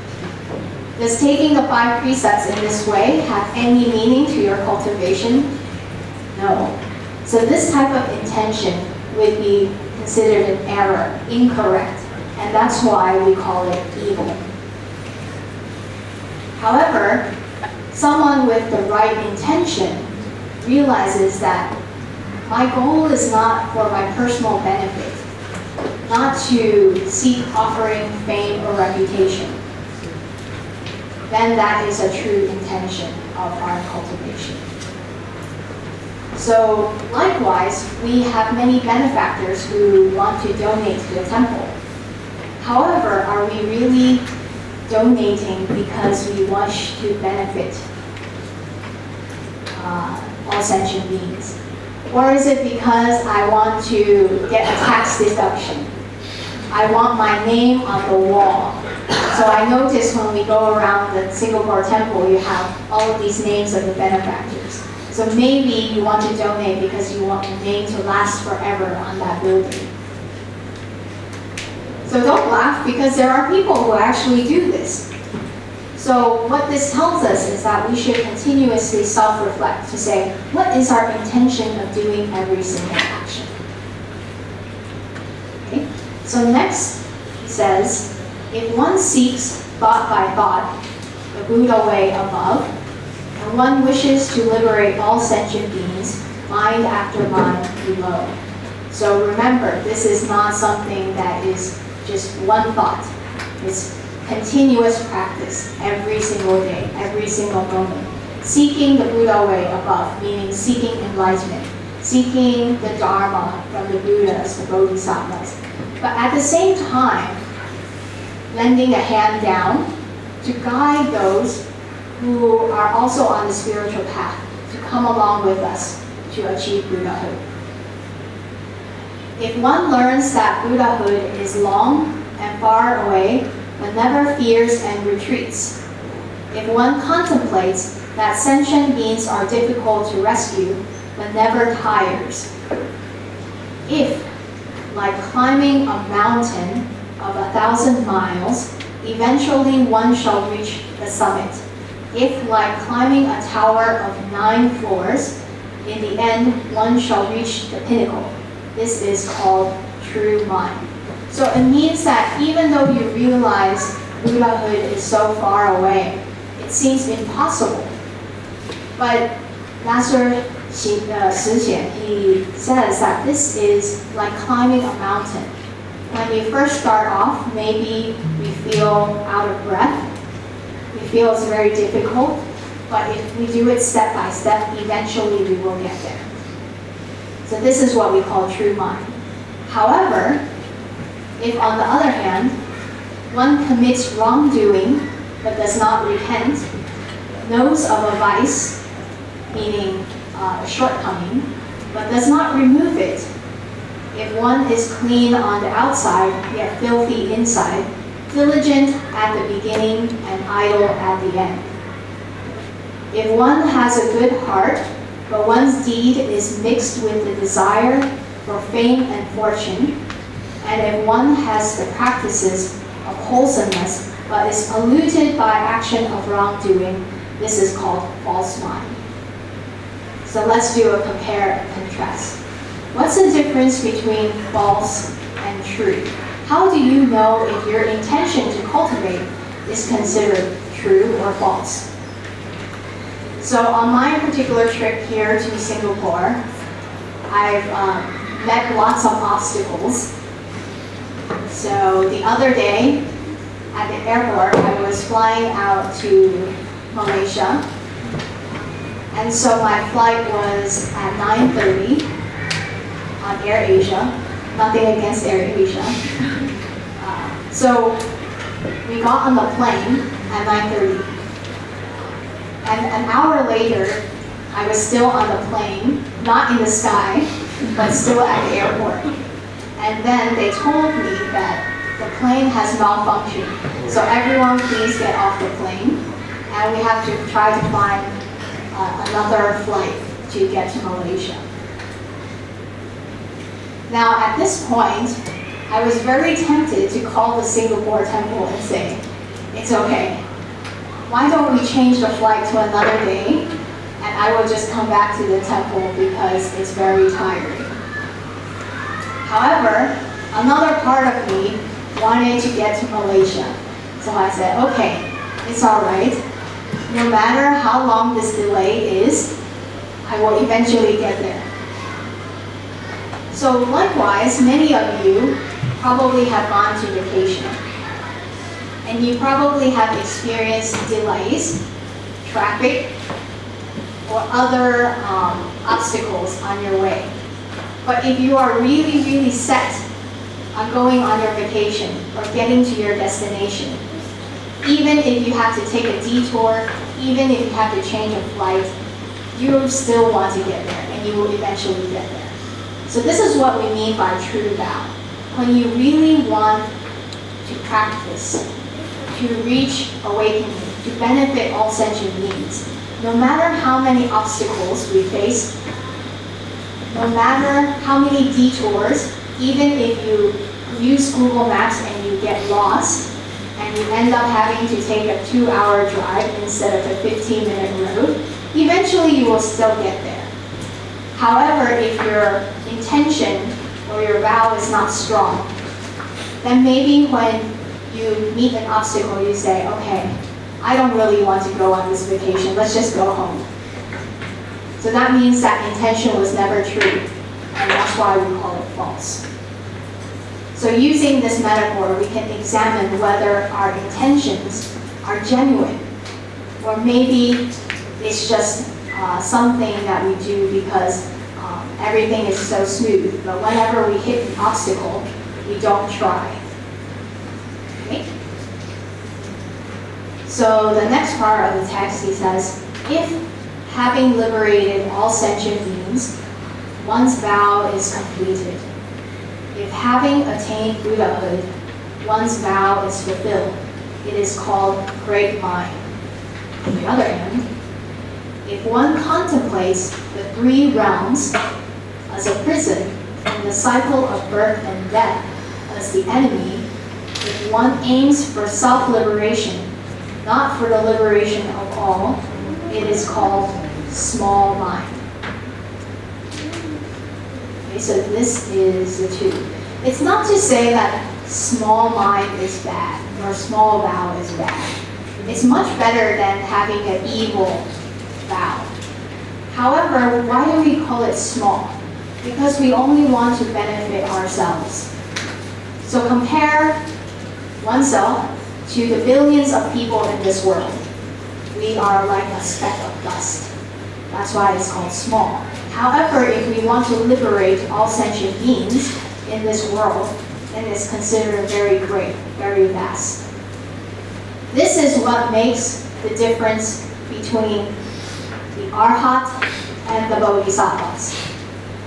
Does taking the 5 precepts in this way have any meaning to your cultivation? No. So this type of intention would be considered an error, incorrect, and that's why we call it evil. However, someone with the right intention realizes that my goal is not for my personal benefit, not to seek offering, fame, or reputation. Then that is a true intention of our cultivation. So likewise, we have many benefactors who want to donate to the temple. However, are we really donating because we wish to benefit all sentient beings? Or is it because I want to get a tax deduction? I want my name on the wall. So I notice when we go around the Singapore temple, you have all of these names of the benefactors. So maybe you want to donate because you want your name to last forever on that building. So don't laugh, because there are people who actually do this. So what this tells us is that we should continuously self-reflect to say, what is our intention of doing every single action? Okay. So next, he says, if one seeks thought by thought, the Buddha way above, and and one wishes to liberate all sentient beings, mind after mind below. So remember, this is not something that is just one thought. It's continuous practice every single day, every single moment. Seeking the Buddha way above, meaning seeking enlightenment, seeking the Dharma from the Buddhas, the Bodhisattvas. But at the same time, lending a hand down to guide those who are also on the spiritual path to come along with us to achieve Buddhahood. If one learns that Buddhahood is long and far away, but never fears and retreats, if one contemplates that sentient beings are difficult to rescue, but never tires, if, like climbing a mountain of 1,000 miles, eventually one shall reach the summit. If, like climbing a tower of 9 floors, in the end one shall reach the pinnacle. This is called true mind. So it means that even though you realize Buddhahood is so far away, it seems impossible. But Master Shi Xian, he says that this is like climbing a mountain. When you first start off, maybe we feel out of breath. We feel it's very difficult. But if we do it step by step, eventually we will get there. So this is what we call true mind. However, if on the other hand, one commits wrongdoing but does not repent, knows of a vice, meaning a shortcoming, but does not remove it, if one is clean on the outside yet filthy inside, diligent at the beginning and idle at the end. If one has a good heart, but one's deed is mixed with the desire for fame and fortune, and if one has the practices of wholesomeness, but is polluted by action of wrongdoing, this is called false mind. So let's do a compare and contrast. What's the difference between false and true? How do you know if your intention to cultivate is considered true or false? So on my particular trip here to Singapore, I've met lots of obstacles. So the other day at the airport, I was flying out to Malaysia. And so my flight was at 9:30 on AirAsia. Nothing against AirAsia. So we got on the plane at 9:30. And an hour later, I was still on the plane, not in the sky, but still at the airport. And then they told me that the plane has malfunctioned. So everyone please get off the plane. And we have to try to find another flight to get to Malaysia. Now at this point, I was very tempted to call the Singapore temple and say, it's okay. Why don't we change the flight to another day, and I will just come back to the temple because it's very tiring. However, another part of me wanted to get to Malaysia. So I said, okay, it's all right. No matter how long this delay is, I will eventually get there. So likewise, many of you probably have gone to vacation. And you probably have experienced delays, traffic, or other obstacles on your way. But if you are really, really set on going on your vacation or getting to your destination, even if you have to take a detour, even if you have to change a flight, you still want to get there, and you will eventually get there. So this is what we mean by true vow. When you really want to practice, to reach awakening, to benefit all sentient beings. No matter how many obstacles we face, no matter how many detours, even if you use Google Maps and you get lost, and you end up having to take a 2-hour drive instead of a 15-minute road, eventually you will still get there. However, if your intention or your vow is not strong, then maybe when you meet an obstacle, you say, okay, I don't really want to go on this vacation, let's just go home. So that means that intention was never true, and that's why we call it false. So using this metaphor, we can examine whether our intentions are genuine, or maybe it's just something that we do because everything is so smooth, but whenever we hit an obstacle, we don't try. Okay? So the next part of the text, he says, if having liberated all sentient beings, one's vow is completed. If having attained Buddhahood, one's vow is fulfilled, it is called great mind. On the other hand, if one contemplates the three realms as a prison and the cycle of birth and death as the enemy, if one aims for self-liberation, not for the liberation of all, it is called small mind. Okay, so this is the two. It's not to say that small mind is bad or small vow is bad. It's much better than having an evil vow. However, why do we call it small? Because we only want to benefit ourselves. So compare oneself to the billions of people in this world. We are like a speck of dust. That's why it's called small. However, if we want to liberate all sentient beings in this world, then it's considered very great, very vast. This is what makes the difference between the Arhat and the Bodhisattvas.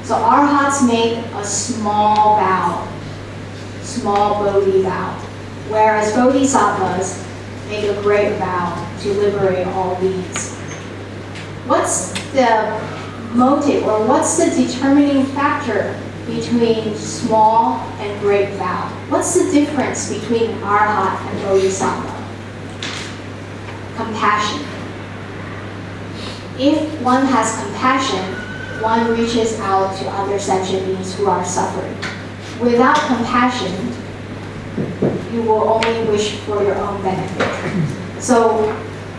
So Arhats make a small vow, small Bodhi vow, whereas Bodhisattvas make a great vow to liberate all beings. What's the motive, or what's the determining factor between small and great vow? What's the difference between Arhat and Bodhisattva? Compassion. If one has compassion, one reaches out to other sentient beings who are suffering. Without compassion, you will only wish for your own benefit. So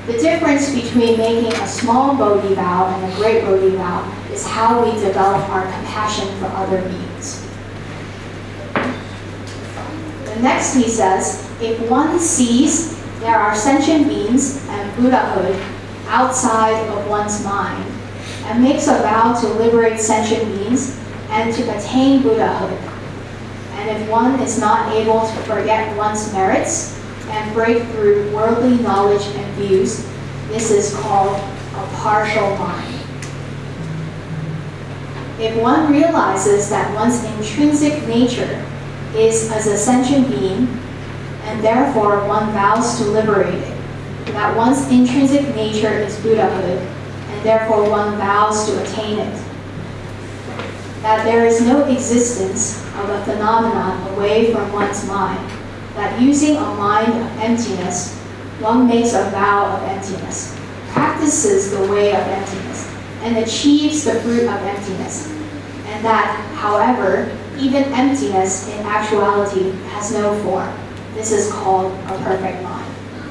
the difference between making a small Bodhi vow and a great Bodhi vow is how we develop our compassion for other beings. The next he says, if one sees there are sentient beings and Buddhahood outside of one's mind, and makes a vow to liberate sentient beings and to attain Buddhahood, and if one is not able to forget one's merits and break through worldly knowledge and views, this is called a partial mind. If one realizes that one's intrinsic nature is as a sentient being, and therefore one vows to liberate it, that one's intrinsic nature is Buddhahood, and therefore one vows to attain it, that there is no existence of a phenomenon away from one's mind, that using a mind of emptiness, one makes a vow of emptiness, practices the way of emptiness, and achieves the fruit of emptiness, and that, however, even emptiness in actuality has no form. This is called a perfect mind.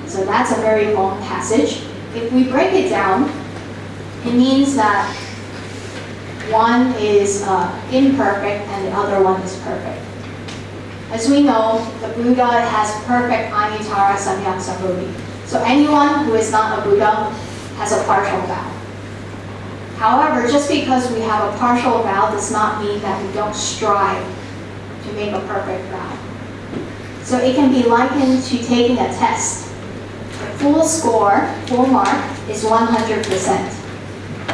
So that's a very long passage. If we break it down, it means that one is imperfect and the other one is perfect. As we know, the Buddha has perfect Anuttara Samyaksa Bodhi. So anyone who is not a Buddha has a partial vow. However, just because we have a partial vow does not mean that we don't strive to make a perfect vow. So it can be likened to taking a test. The full score, full mark, is 100%.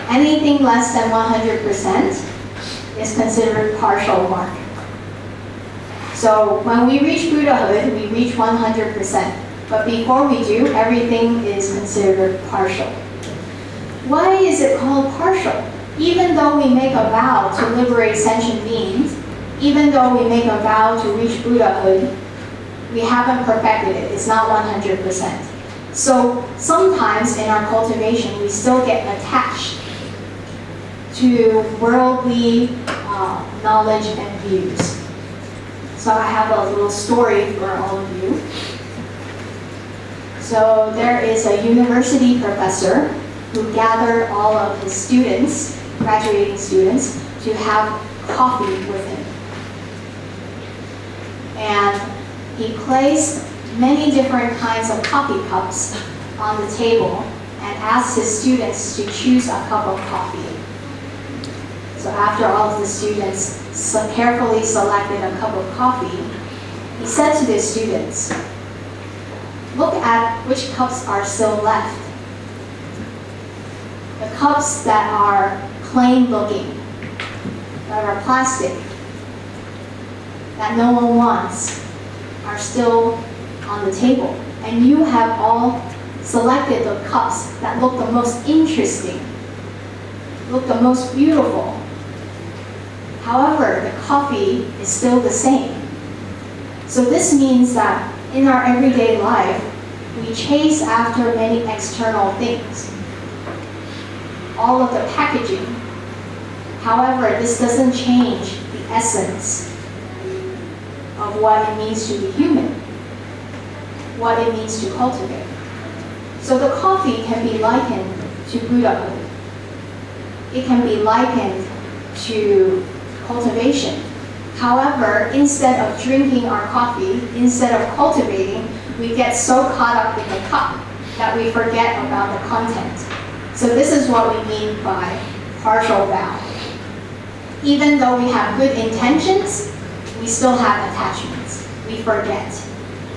Anything less than 100% is considered partial mark. So when we reach Buddhahood, we reach 100%. But before we do, everything is considered partial. Why is it called partial? Even though we make a vow to liberate sentient beings, even though we make a vow to reach Buddhahood, we haven't perfected it. It's not 100%. So sometimes in our cultivation, we still get attached to worldly knowledge and views. So I have a little story for all of you. So there is a university professor who gathered all of his students, graduating students, to have coffee with him. And he placed many different kinds of coffee cups on the table and asked his students to choose a cup of coffee. So after all of the students carefully selected a cup of coffee, he said to the students, look at which cups are still left. The cups that are plain looking, that are plastic, that no one wants, are still on the table. And you have all selected the cups that look the most interesting, look the most beautiful. However, the coffee is still the same. So this means that in our everyday life, we chase after many external things, all of the packaging. However, this doesn't change the essence of what it means to be human, what it means to cultivate. So the coffee can be likened to Buddhahood. It can be likened to cultivation. However, instead of drinking our coffee, instead of cultivating, we get so caught up in the cup that we forget about the content. So this is what we mean by partial vow. Even though we have good intentions, we still have attachments. We forget.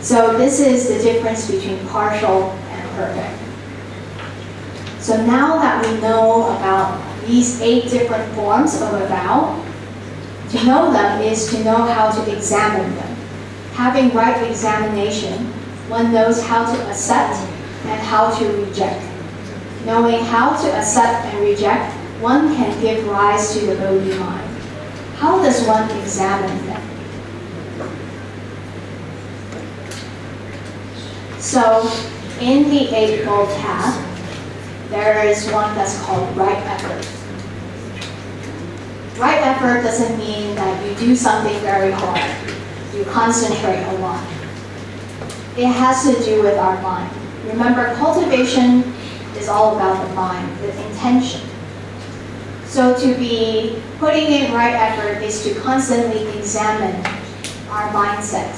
So this is the difference between partial and perfect. So now that we know about these 8 different forms of a vow, to know them is to know how to examine them. Having right examination, one knows how to accept and how to reject. Knowing how to accept and reject, one can give rise to the Bodhi mind. How does one examine them? So, in the Eightfold Path, there is one that's called right effort. Right effort doesn't mean that you do something very hard. You concentrate a lot. It has to do with our mind. Remember, cultivation is all about the mind, the intention. So to be putting in right effort is to constantly examine our mindset,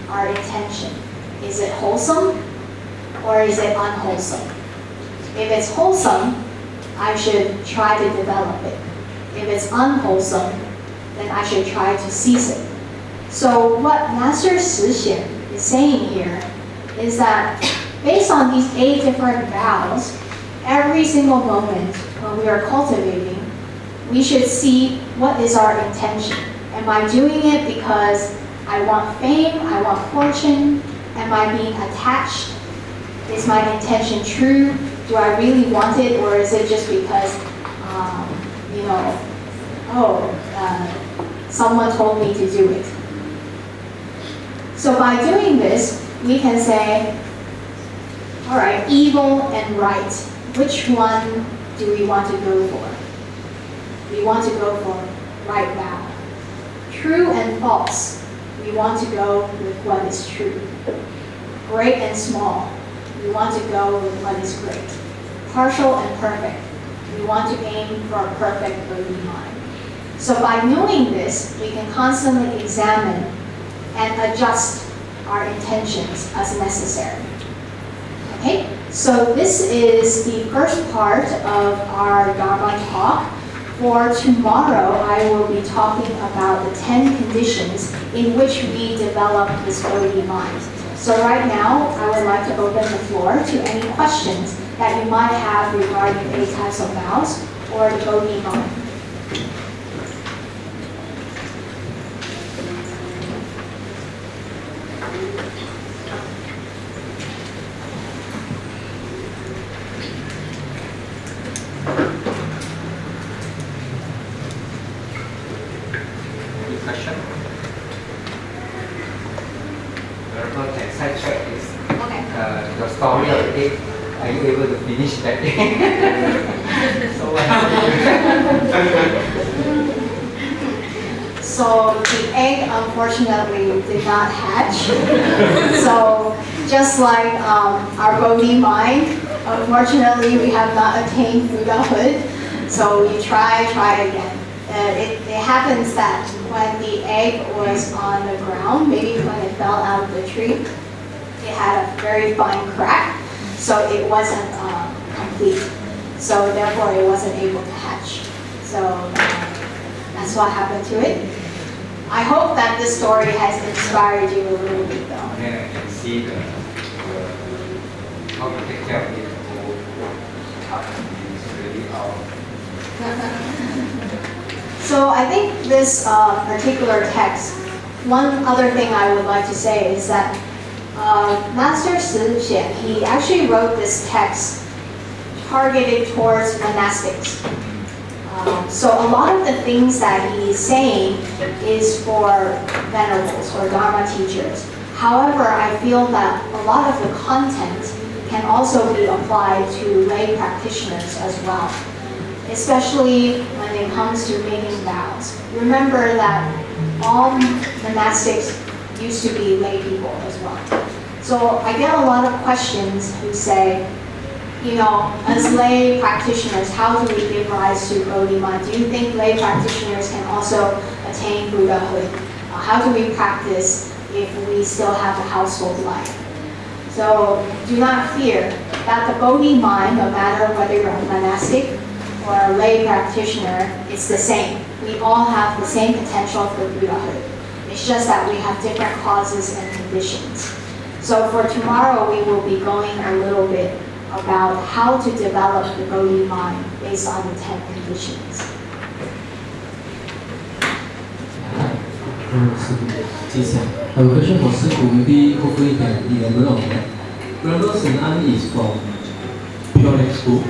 our intention. Is it wholesome or is it unwholesome? If it's wholesome, I should try to develop it. If it's unwholesome, then I should try to cease it. So what Master Shi Xian is saying here is that based on these 8 different vows, every single moment when we are cultivating, we should see what is our intention. Am I doing it because I want fame, I want fortune? Am I being attached? Is my intention true? Do I really want it, or is it just because, someone told me to do it? So by doing this, we can say, all right, evil and right, which one do we want to go for? We want to go for right vow. True and false, we want to go with what is true. Great and small, we want to go with what is great. Partial and perfect, we want to aim for a perfect Bodhi mind. So by knowing this, we can constantly examine and adjust our intentions as necessary. Okay, so this is the first part of our Dharma talk. For tomorrow, I will be talking about the 10 conditions in which we develop this Bodhi mind. So right now, I would like to open the floor to any questions that you might have regarding 8 types of vows or the Bodhi mind. Any question? Dharma can sidetrack this. Okay. Your story of the egg, are you able to finish that egg? So what happened? So the egg unfortunately did not hatch. So just like our Bodhi mind, unfortunately we have not attained Buddhahood, so we try again. It happens that when the egg was on the ground, maybe when it fell out of the tree, it had a very fine crack, so it wasn't complete. So therefore it wasn't able to hatch. So that's what happened to it. I hope that this story has inspired you a little bit though. Then I can see the how to take care of it. It's really our. So I think this particular text, one other thing I would like to say is that Master Si Xian, he actually wrote this text targeted towards monastics. So a lot of the things that he's saying is for venerables or Dharma teachers. However, I feel that a lot of the content can also be applied to lay practitioners as well, especially when it comes to making vows. Remember that all monastics used to be lay people as well. So I get a lot of questions who say, you know, as lay practitioners, how do we give rise to Bodhi mind? Do you think lay practitioners can also attain Buddhahood? How do we practice if we still have a household life? So do not fear that the Bodhi mind, no matter whether you're a monastic or a lay practitioner, it's the same. We all have the same potential for Buddhahood. It's just that we have different causes and conditions. So for tomorrow, we will be going a little bit about how to develop the Bodhi mind based on the 10 conditions. I have a question for Sifu. Maybe hopefully you can elaborate on that. Brother Sin An is from Pure Land school,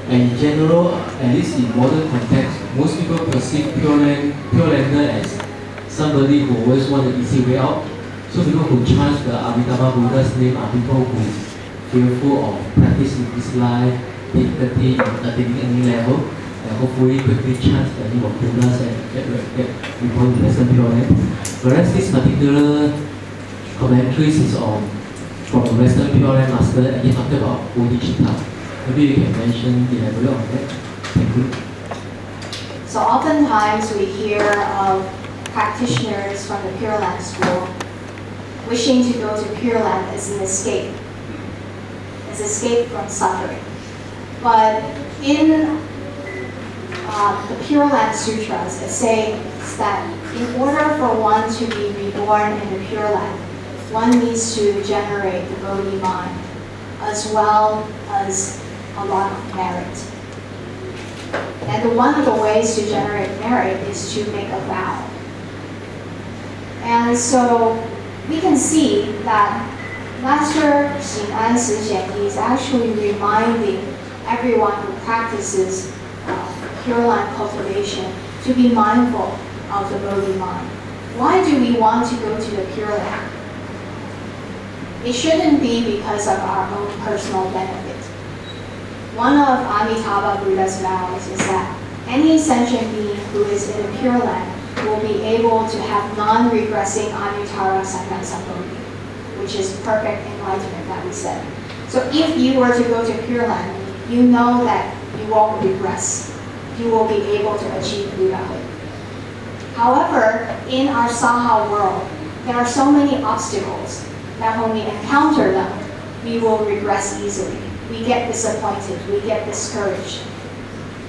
and in general, at least in modern context, most people perceive Pure Lander as somebody who always want the easy way out. So people who chant the Amitabha Buddha's name are people who is fearful of practicing this life, difficulty in attaining any level, and hopefully quickly chant the name of Buddha and get people to Western Pure Land. Whereas this particular commentaries is from the Western Pure Land master, and he talked about BODHI. Maybe you can elaborate on that. Thank you. So oftentimes we hear of practitioners from the Pure Land school wishing to go to Pure Land as an escape from suffering. But in the Pure Land Sutras, it says that in order for one to be reborn in the Pure Land, one needs to generate the Bodhi mind, as well as a lot of merit. And one of the ways to generate merit is to make a vow. And so we can see that Master Xin An Si Xian, is actually reminding everyone who practices Pure Land cultivation to be mindful of the Bodhi mind. Why do we want to go to the Pure Land? It shouldn't be because of our own personal benefit. One of Amitabha Buddha's vows is that any sentient being who is in the Pure Land will be able to have non-regressing Anuttara Sambodhi, which is perfect enlightenment that we said. So if you were to go to Pure Land, you know that you won't regress. You will be able to achieve Buddhahood. However, in our Saha world, there are so many obstacles that when we encounter them, we will regress easily. We get disappointed, we get discouraged,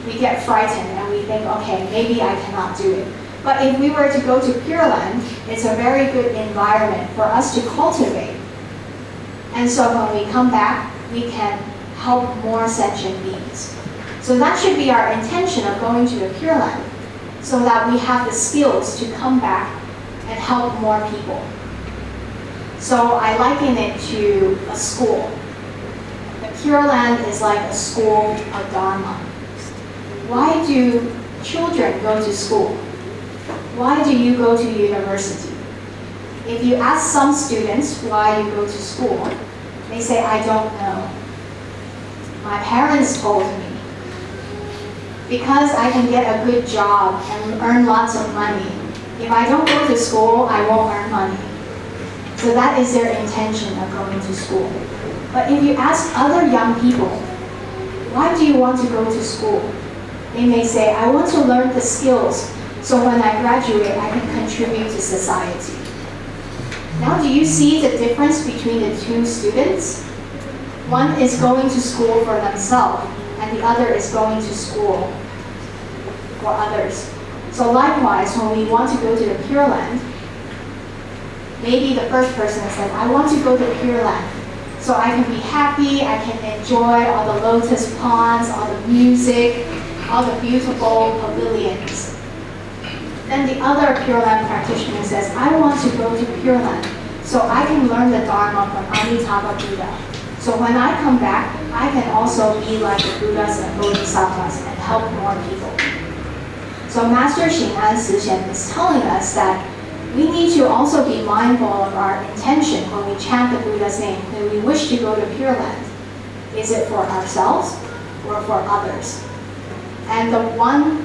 we get frightened, and we think, okay, maybe I cannot do it. But if we were to go to Pure Land, it's a very good environment for us to cultivate. And so when we come back, we can help more sentient beings. So that should be our intention of going to the Pure Land, so that we have the skills to come back and help more people. So I liken it to a school. The Pure Land is like a school of Dharma. Why do children go to school? Why do you go to university? If you ask some students why you go to school, they say, I don't know. My parents told me. Because I can get a good job and earn lots of money. If I don't go to school, I won't earn money. So that is their intention of going to school. But if you ask other young people, why do you want to go to school? They may say, I want to learn the skills so when I graduate, I can contribute to society. Now, do you see the difference between the two students? One is going to school for themselves, and the other is going to school for others. So likewise, when we want to go to the Pure Land, maybe the first person said, I want to go to Pure Land so I can be happy, I can enjoy all the lotus ponds, all the music, all the beautiful pavilions. Then the other Pure Land practitioner says, I want to go to Pure Land so I can learn the Dharma from Amitabha Buddha. So when I come back, I can also be like the Buddhas and Bodhisattvas and help more people. So Master Xing An Sishen is telling us that we need to also be mindful of our intention when we chant the Buddha's name, when we wish to go to Pure Land. Is it for ourselves or for others? And the one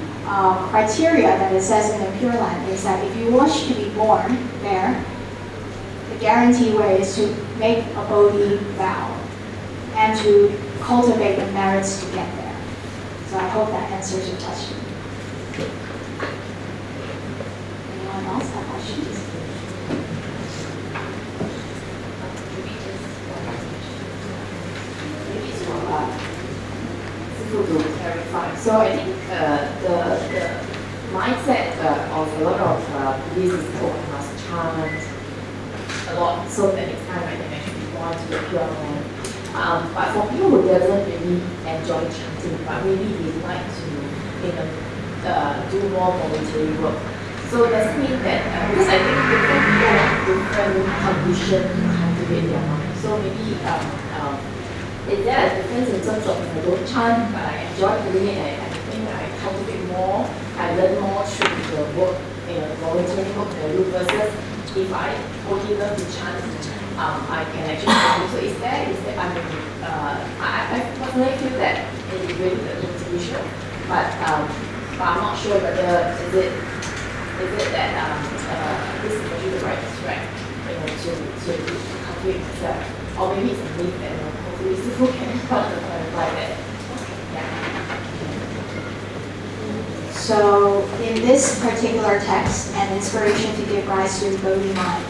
criteria that it says in the Pure Land is that if you wish to be born there, the guaranteed way is to make a Bodhi vow and to cultivate the merits to get there. So I hope that answers your question. Anyone else have questions? Maybe to clarify. So I think the mindset of a lot of Buddhists is must chant a lot so that it's kind of like an actually want to the Pure Land. But for people who doesn't really enjoy chanting, but really they like to do more voluntary work. So does it mean that because I think different people have different conditions to cultivate their mind. So maybe is there a difference in terms of I don't chant but I enjoy doing it and I think I cultivate more, I learn more through the work, voluntary work that I do versus if I only learn to chant, I can actually do. So is there I personally feel that it is really the motivation, but I'm not sure whether is it that this is actually the right track, to cultivate myself, or maybe it's a myth that hopefully people can help to clarify that. Yeah. So in this particular text, an inspiration to give rise to the Bodhi mind,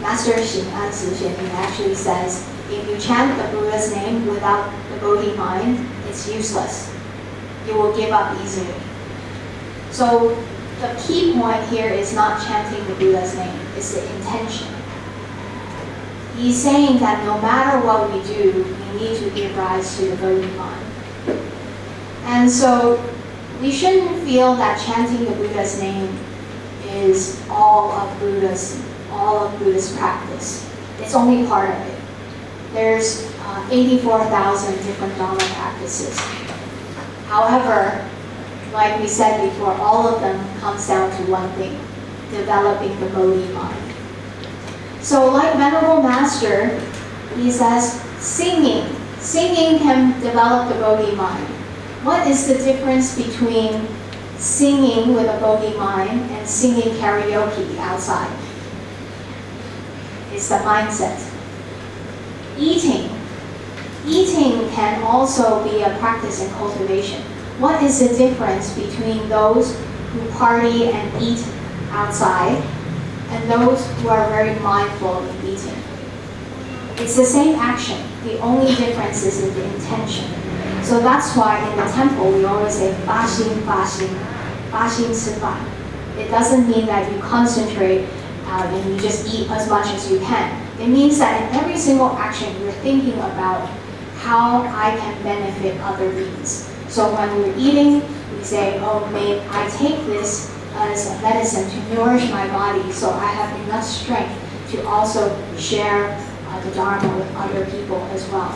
Master Xing An Sishen actually says, if you chant the Buddha's name without the Bodhi mind, it's useless. You will give up easily. So the key point here is not chanting the Buddha's name, it's the intention. He's saying that no matter what we do, we need to give rise to the Bodhi mind. And so we shouldn't feel that chanting the Buddha's name is all of Buddhist practice. It's only part of it. There's 84,000 different Dharma practices. However, like we said before, all of them comes down to one thing, developing the Bodhi mind. So like Venerable Master, he says, singing can develop the Bodhi mind. What is the difference between singing with a Bodhi mind and singing karaoke outside? It's the mindset. Eating can also be a practice in cultivation. What is the difference between those who party and eat outside and those who are very mindful in eating? It's the same action. The only difference is in the intention. So that's why in the temple we always say 发心发心 吃饭. It doesn't mean that you concentrate and you just eat as much as you can. It means that in every single action you're thinking about how I can benefit other beings. So when we're eating, we say, oh, may I take this as a medicine to nourish my body so I have enough strength to also share the Dharma with other people as well.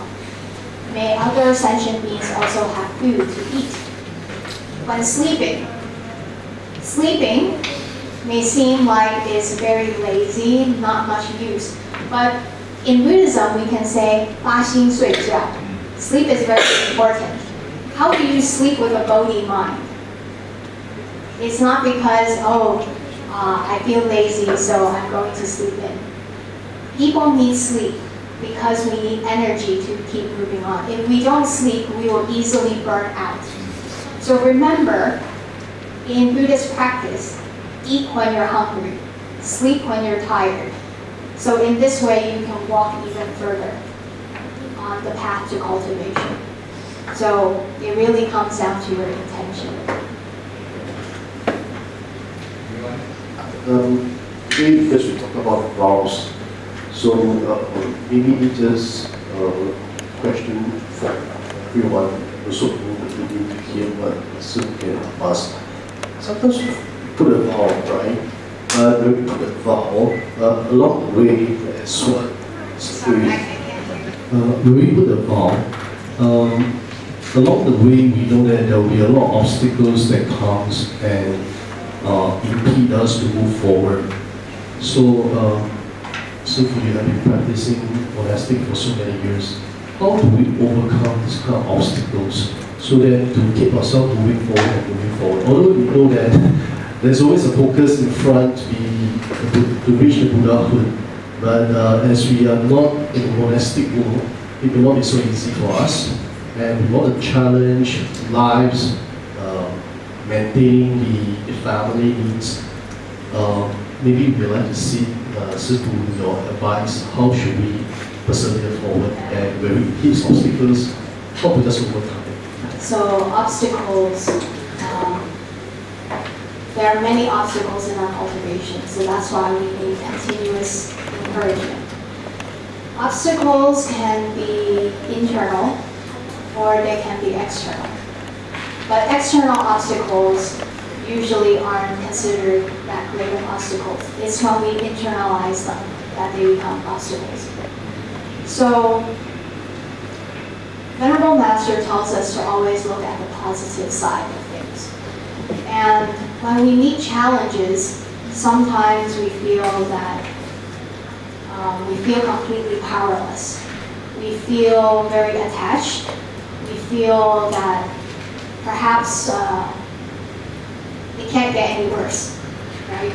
May other sentient beings also have food to eat. When sleeping may seem like it's very lazy, not much use. But in Buddhism, we can say 发心睡觉. Sleep is very important. How do you sleep with a Bodhi mind? It's not because, I feel lazy, so I'm going to sleep in. People need sleep because we need energy to keep moving on. If we don't sleep, we will easily burn out. So remember, in Buddhist practice, eat when you're hungry, sleep when you're tired. So in this way, you can walk even further on the path to cultivation. So it really comes down to your intention. Today, because we talk about vows, so maybe just a question for everyone, also maybe to hear what Sue can ask. Sometimes we put a vow, right? When we put a vow, along the way, as what when we put a vow, along the way, we know that there will be a lot of obstacles that comes and impede us to move forward. So, you have been practicing monastic for so many years. How do we overcome this kind of obstacles so that to keep ourselves moving forward and moving forward? Although we know that there's always a focus in front to reach the Buddhahood, but as we are not in the monastic world, it will not be so easy for us. And we want to challenge lives, maintaining the family needs. Maybe we'd like to see Sifu, your advice, how should we persevere forward, and when we hit obstacles, how to just overcome it? So obstacles, there are many obstacles in our cultivation, so that's why we need continuous encouragement. Obstacles can be internal or they can be external. But external obstacles usually aren't considered that great of obstacles. It's when we internalize them that they become obstacles. So, Venerable Master tells us to always look at the positive side of things. And when we meet challenges, sometimes we feel that we feel completely powerless. We feel very attached. We feel that perhaps it can't get any worse, right?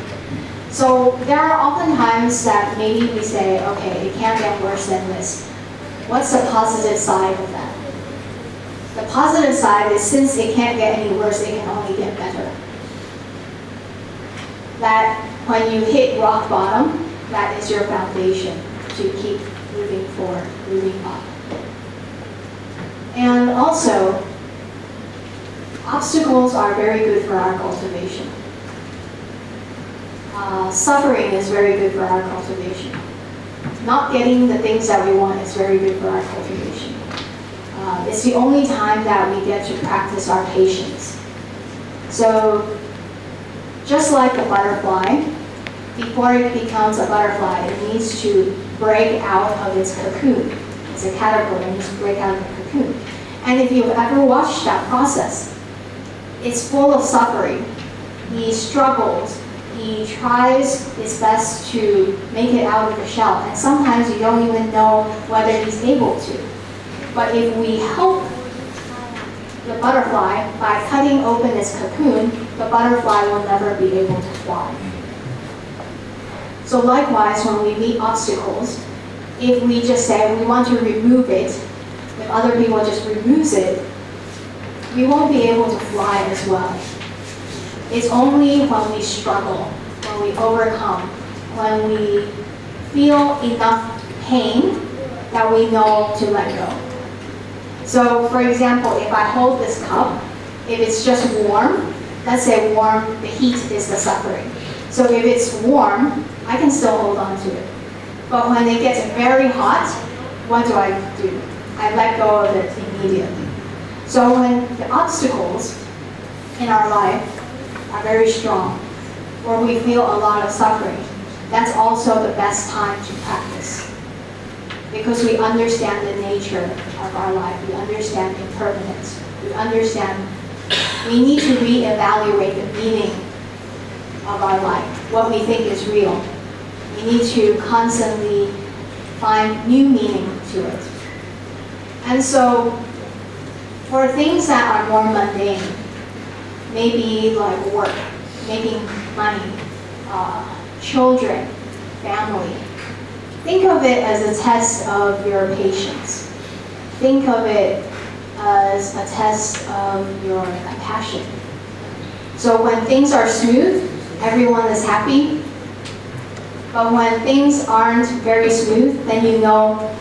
So there are often times that maybe we say, okay, it can't get worse than this. What's the positive side of that? The positive side is since it can't get any worse, it can only get better. That when you hit rock bottom, that is your foundation to keep moving forward, moving up. And also, obstacles are very good for our cultivation. Suffering is very good for our cultivation. Not getting the things that we want is very good for our cultivation. It's the only time that we get to practice our patience. So, just like the butterfly, before it becomes a butterfly, it needs to break out of its cocoon. It's a caterpillar, it needs to break out of the cocoon. And if you've ever watched that process, it's full of suffering. He struggles. He tries his best to make it out of the shell. And sometimes you don't even know whether he's able to. But if we help the butterfly by cutting open its cocoon, the butterfly will never be able to fly. So likewise, when we meet obstacles, if we just say we want to remove it, if other people just removes it, we won't be able to fly as well. It's only when we struggle, when we overcome, when we feel enough pain that we know to let go. So for example, if I hold this cup, if it's just warm, let's say warm, the heat is the suffering. So if it's warm, I can still hold on to it. But when it gets very hot, what do? I let go of it immediately. So when the obstacles in our life are very strong, or we feel a lot of suffering, that's also the best time to practice. Because we understand the nature of our life, we understand impermanence, we understand we need to reevaluate the meaning of our life, what we think is real. We need to constantly find new meaning to it. And so, for things that are more mundane, maybe like work, making money, children, family, think of it as a test of your patience. Think of it as a test of your compassion. So when things are smooth, everyone is happy. But when things aren't very smooth, then you know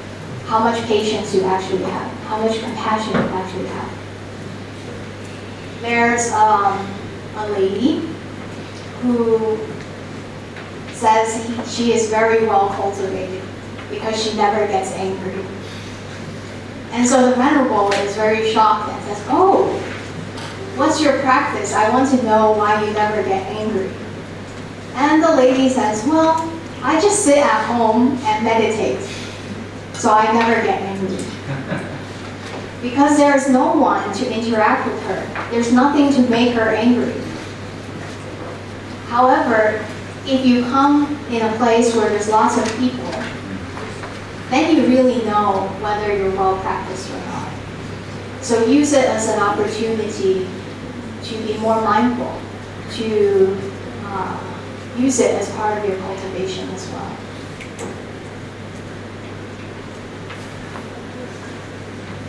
how much patience you actually have, how much compassion you actually have. There's a lady who says she is very well cultivated because she never gets angry. And so the Venerable is very shocked and says, "Oh, what's your practice? I want to know why you never get angry." And the lady says, "Well, I just sit at home and meditate, so I never get angry." Because there's no one to interact with her. There's nothing to make her angry. However, if you come in a place where there's lots of people, then you really know whether you're well practiced or not. So use it as an opportunity to be more mindful, to use it as part of your cultivation as well.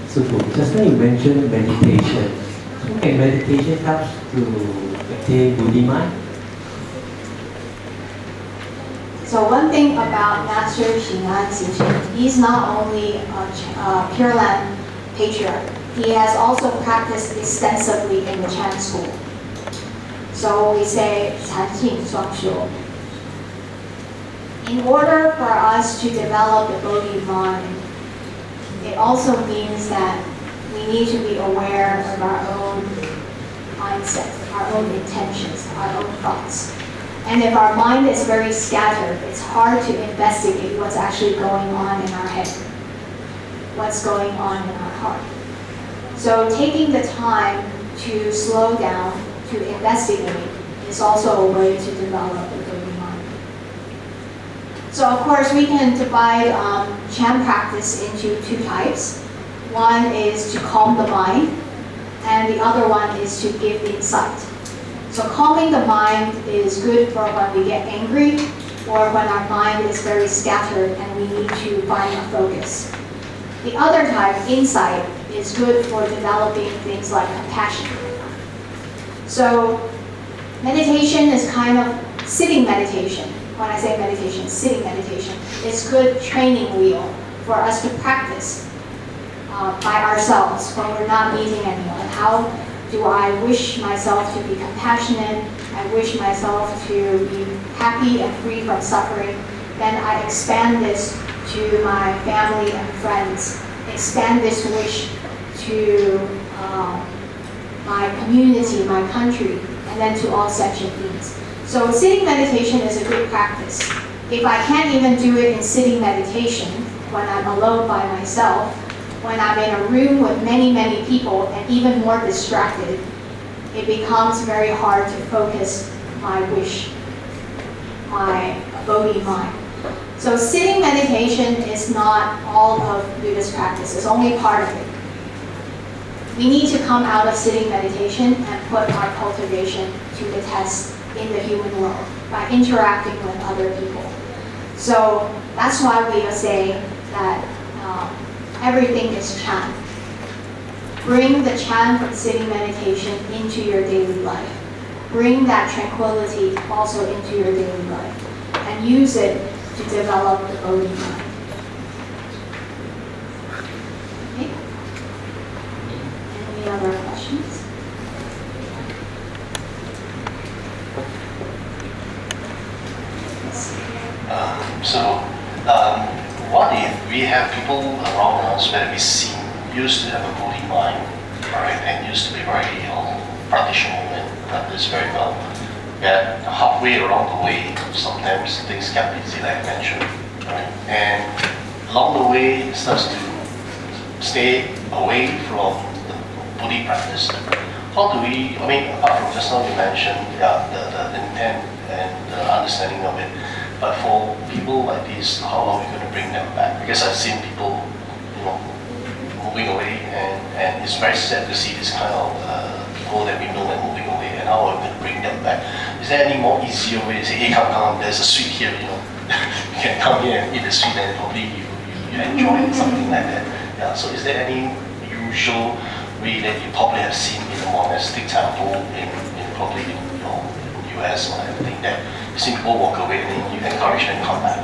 So just now you mentioned meditation. So can meditation help to attain Buddhi mind? So one thing about Master Xing'an Xingchen, he's not only a Pure Land patriarch, he has also practiced extensively in the Chan school. So we say 禅境双修. In order for us to develop the Bodhi mind, it also means that we need to be aware of our own mindset, our own intentions, our own thoughts. And if our mind is very scattered, it's hard to investigate what's actually going on in our head, what's going on in our heart. So taking the time to slow down, to investigate, is also a way to develop the Bodhi mind. So of course we can divide Chan practice into two types. One is to calm the mind, and the other one is to give insight. So calming the mind is good for when we get angry or when our mind is very scattered and we need to find a focus. The other type, insight, is good for developing things like compassion. So meditation is kind of sitting meditation. When I say meditation, sitting meditation is good training wheel for us to practice by ourselves when we're not meeting anyone. How do I wish myself to be compassionate? I wish myself to be happy and free from suffering. Then I expand this to my family and friends. Expand this wish to my community, my country, and then to all sentient beings. So sitting meditation is a good practice. If I can't even do it in sitting meditation, when I'm alone by myself, when I'm in a room with many, many people and even more distracted, it becomes very hard to focus my wish, my Bodhi mind. So sitting meditation is not all of Buddhist practice, it's only part of it. We need to come out of sitting meditation and put our cultivation to the test in the human world by interacting with other people. So that's why we say that everything is Chan. Bring the Chan from sitting meditation into your daily life. Bring that tranquility also into your daily life and use it to develop the Bodhi mind. Okay? Any other questions? What if we have people around us where we used to have a Bodhi mind, right, and used to be very practitioner and practice very well, yet halfway along the way, sometimes things get busy, like I mentioned, right, and along the way it starts to stay away from the Bodhi practice. How do we, apart from just now you mentioned the intent and the understanding of it, but for people like this, how are we going to bring them back? Because I've seen people, moving away, and it's very sad to see this kind of people that we know and moving away. and how are we going to bring them back? Is there any more easier way to say, hey, come, there's a suite here, you can come here and eat the suite and probably you enjoy it, something like that. Yeah, so is there any usual way that you probably have seen in a monastic temple in probably in US or anything that you see people walk away and then you encourage them to come back?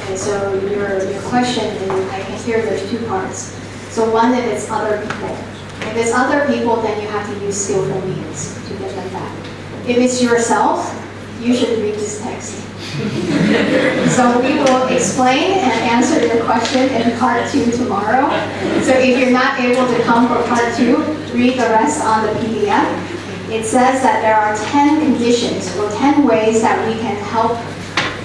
Okay, so your question, I can hear there's two parts. So one, if it's other people. If it's other people, then you have to use skillful means to get them back. If it's yourself, you should read this text. So we will explain and answer your question in part 2 tomorrow. So if you're not able to come for part 2, read the rest on the PDF. It says that there are 10 conditions or 10 ways that we can help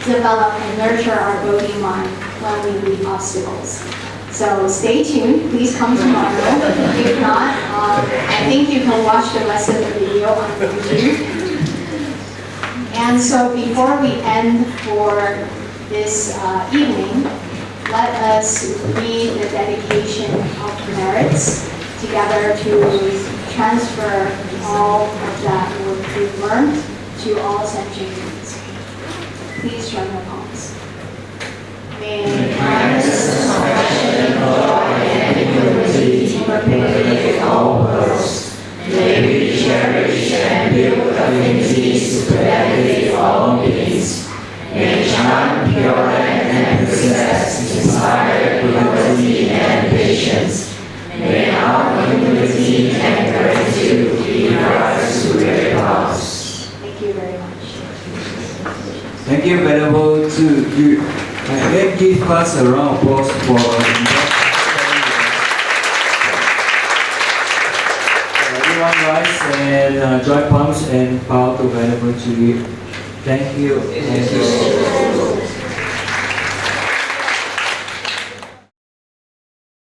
develop and nurture our Bodhi mind when we meet obstacles. So stay tuned, please come tomorrow. If not, I think you can watch the rest of the video on YouTube. And so before we end for this evening, let us read the dedication of merits together to transfer all of that we've learned to all sentient beings. Please join your palms. May kindness, compassion, joy, and equanimity permeate all worlds. May we cherish and build affinities to benefit all beings. May chant pure and possess inspired humility and patience. May our humility and gratitude be rise to great cause. Thank you very much. Thank you, Venerable to you. Let's give us a round of applause for everyone rise and join palms and bow to Venerable to you. Thank you.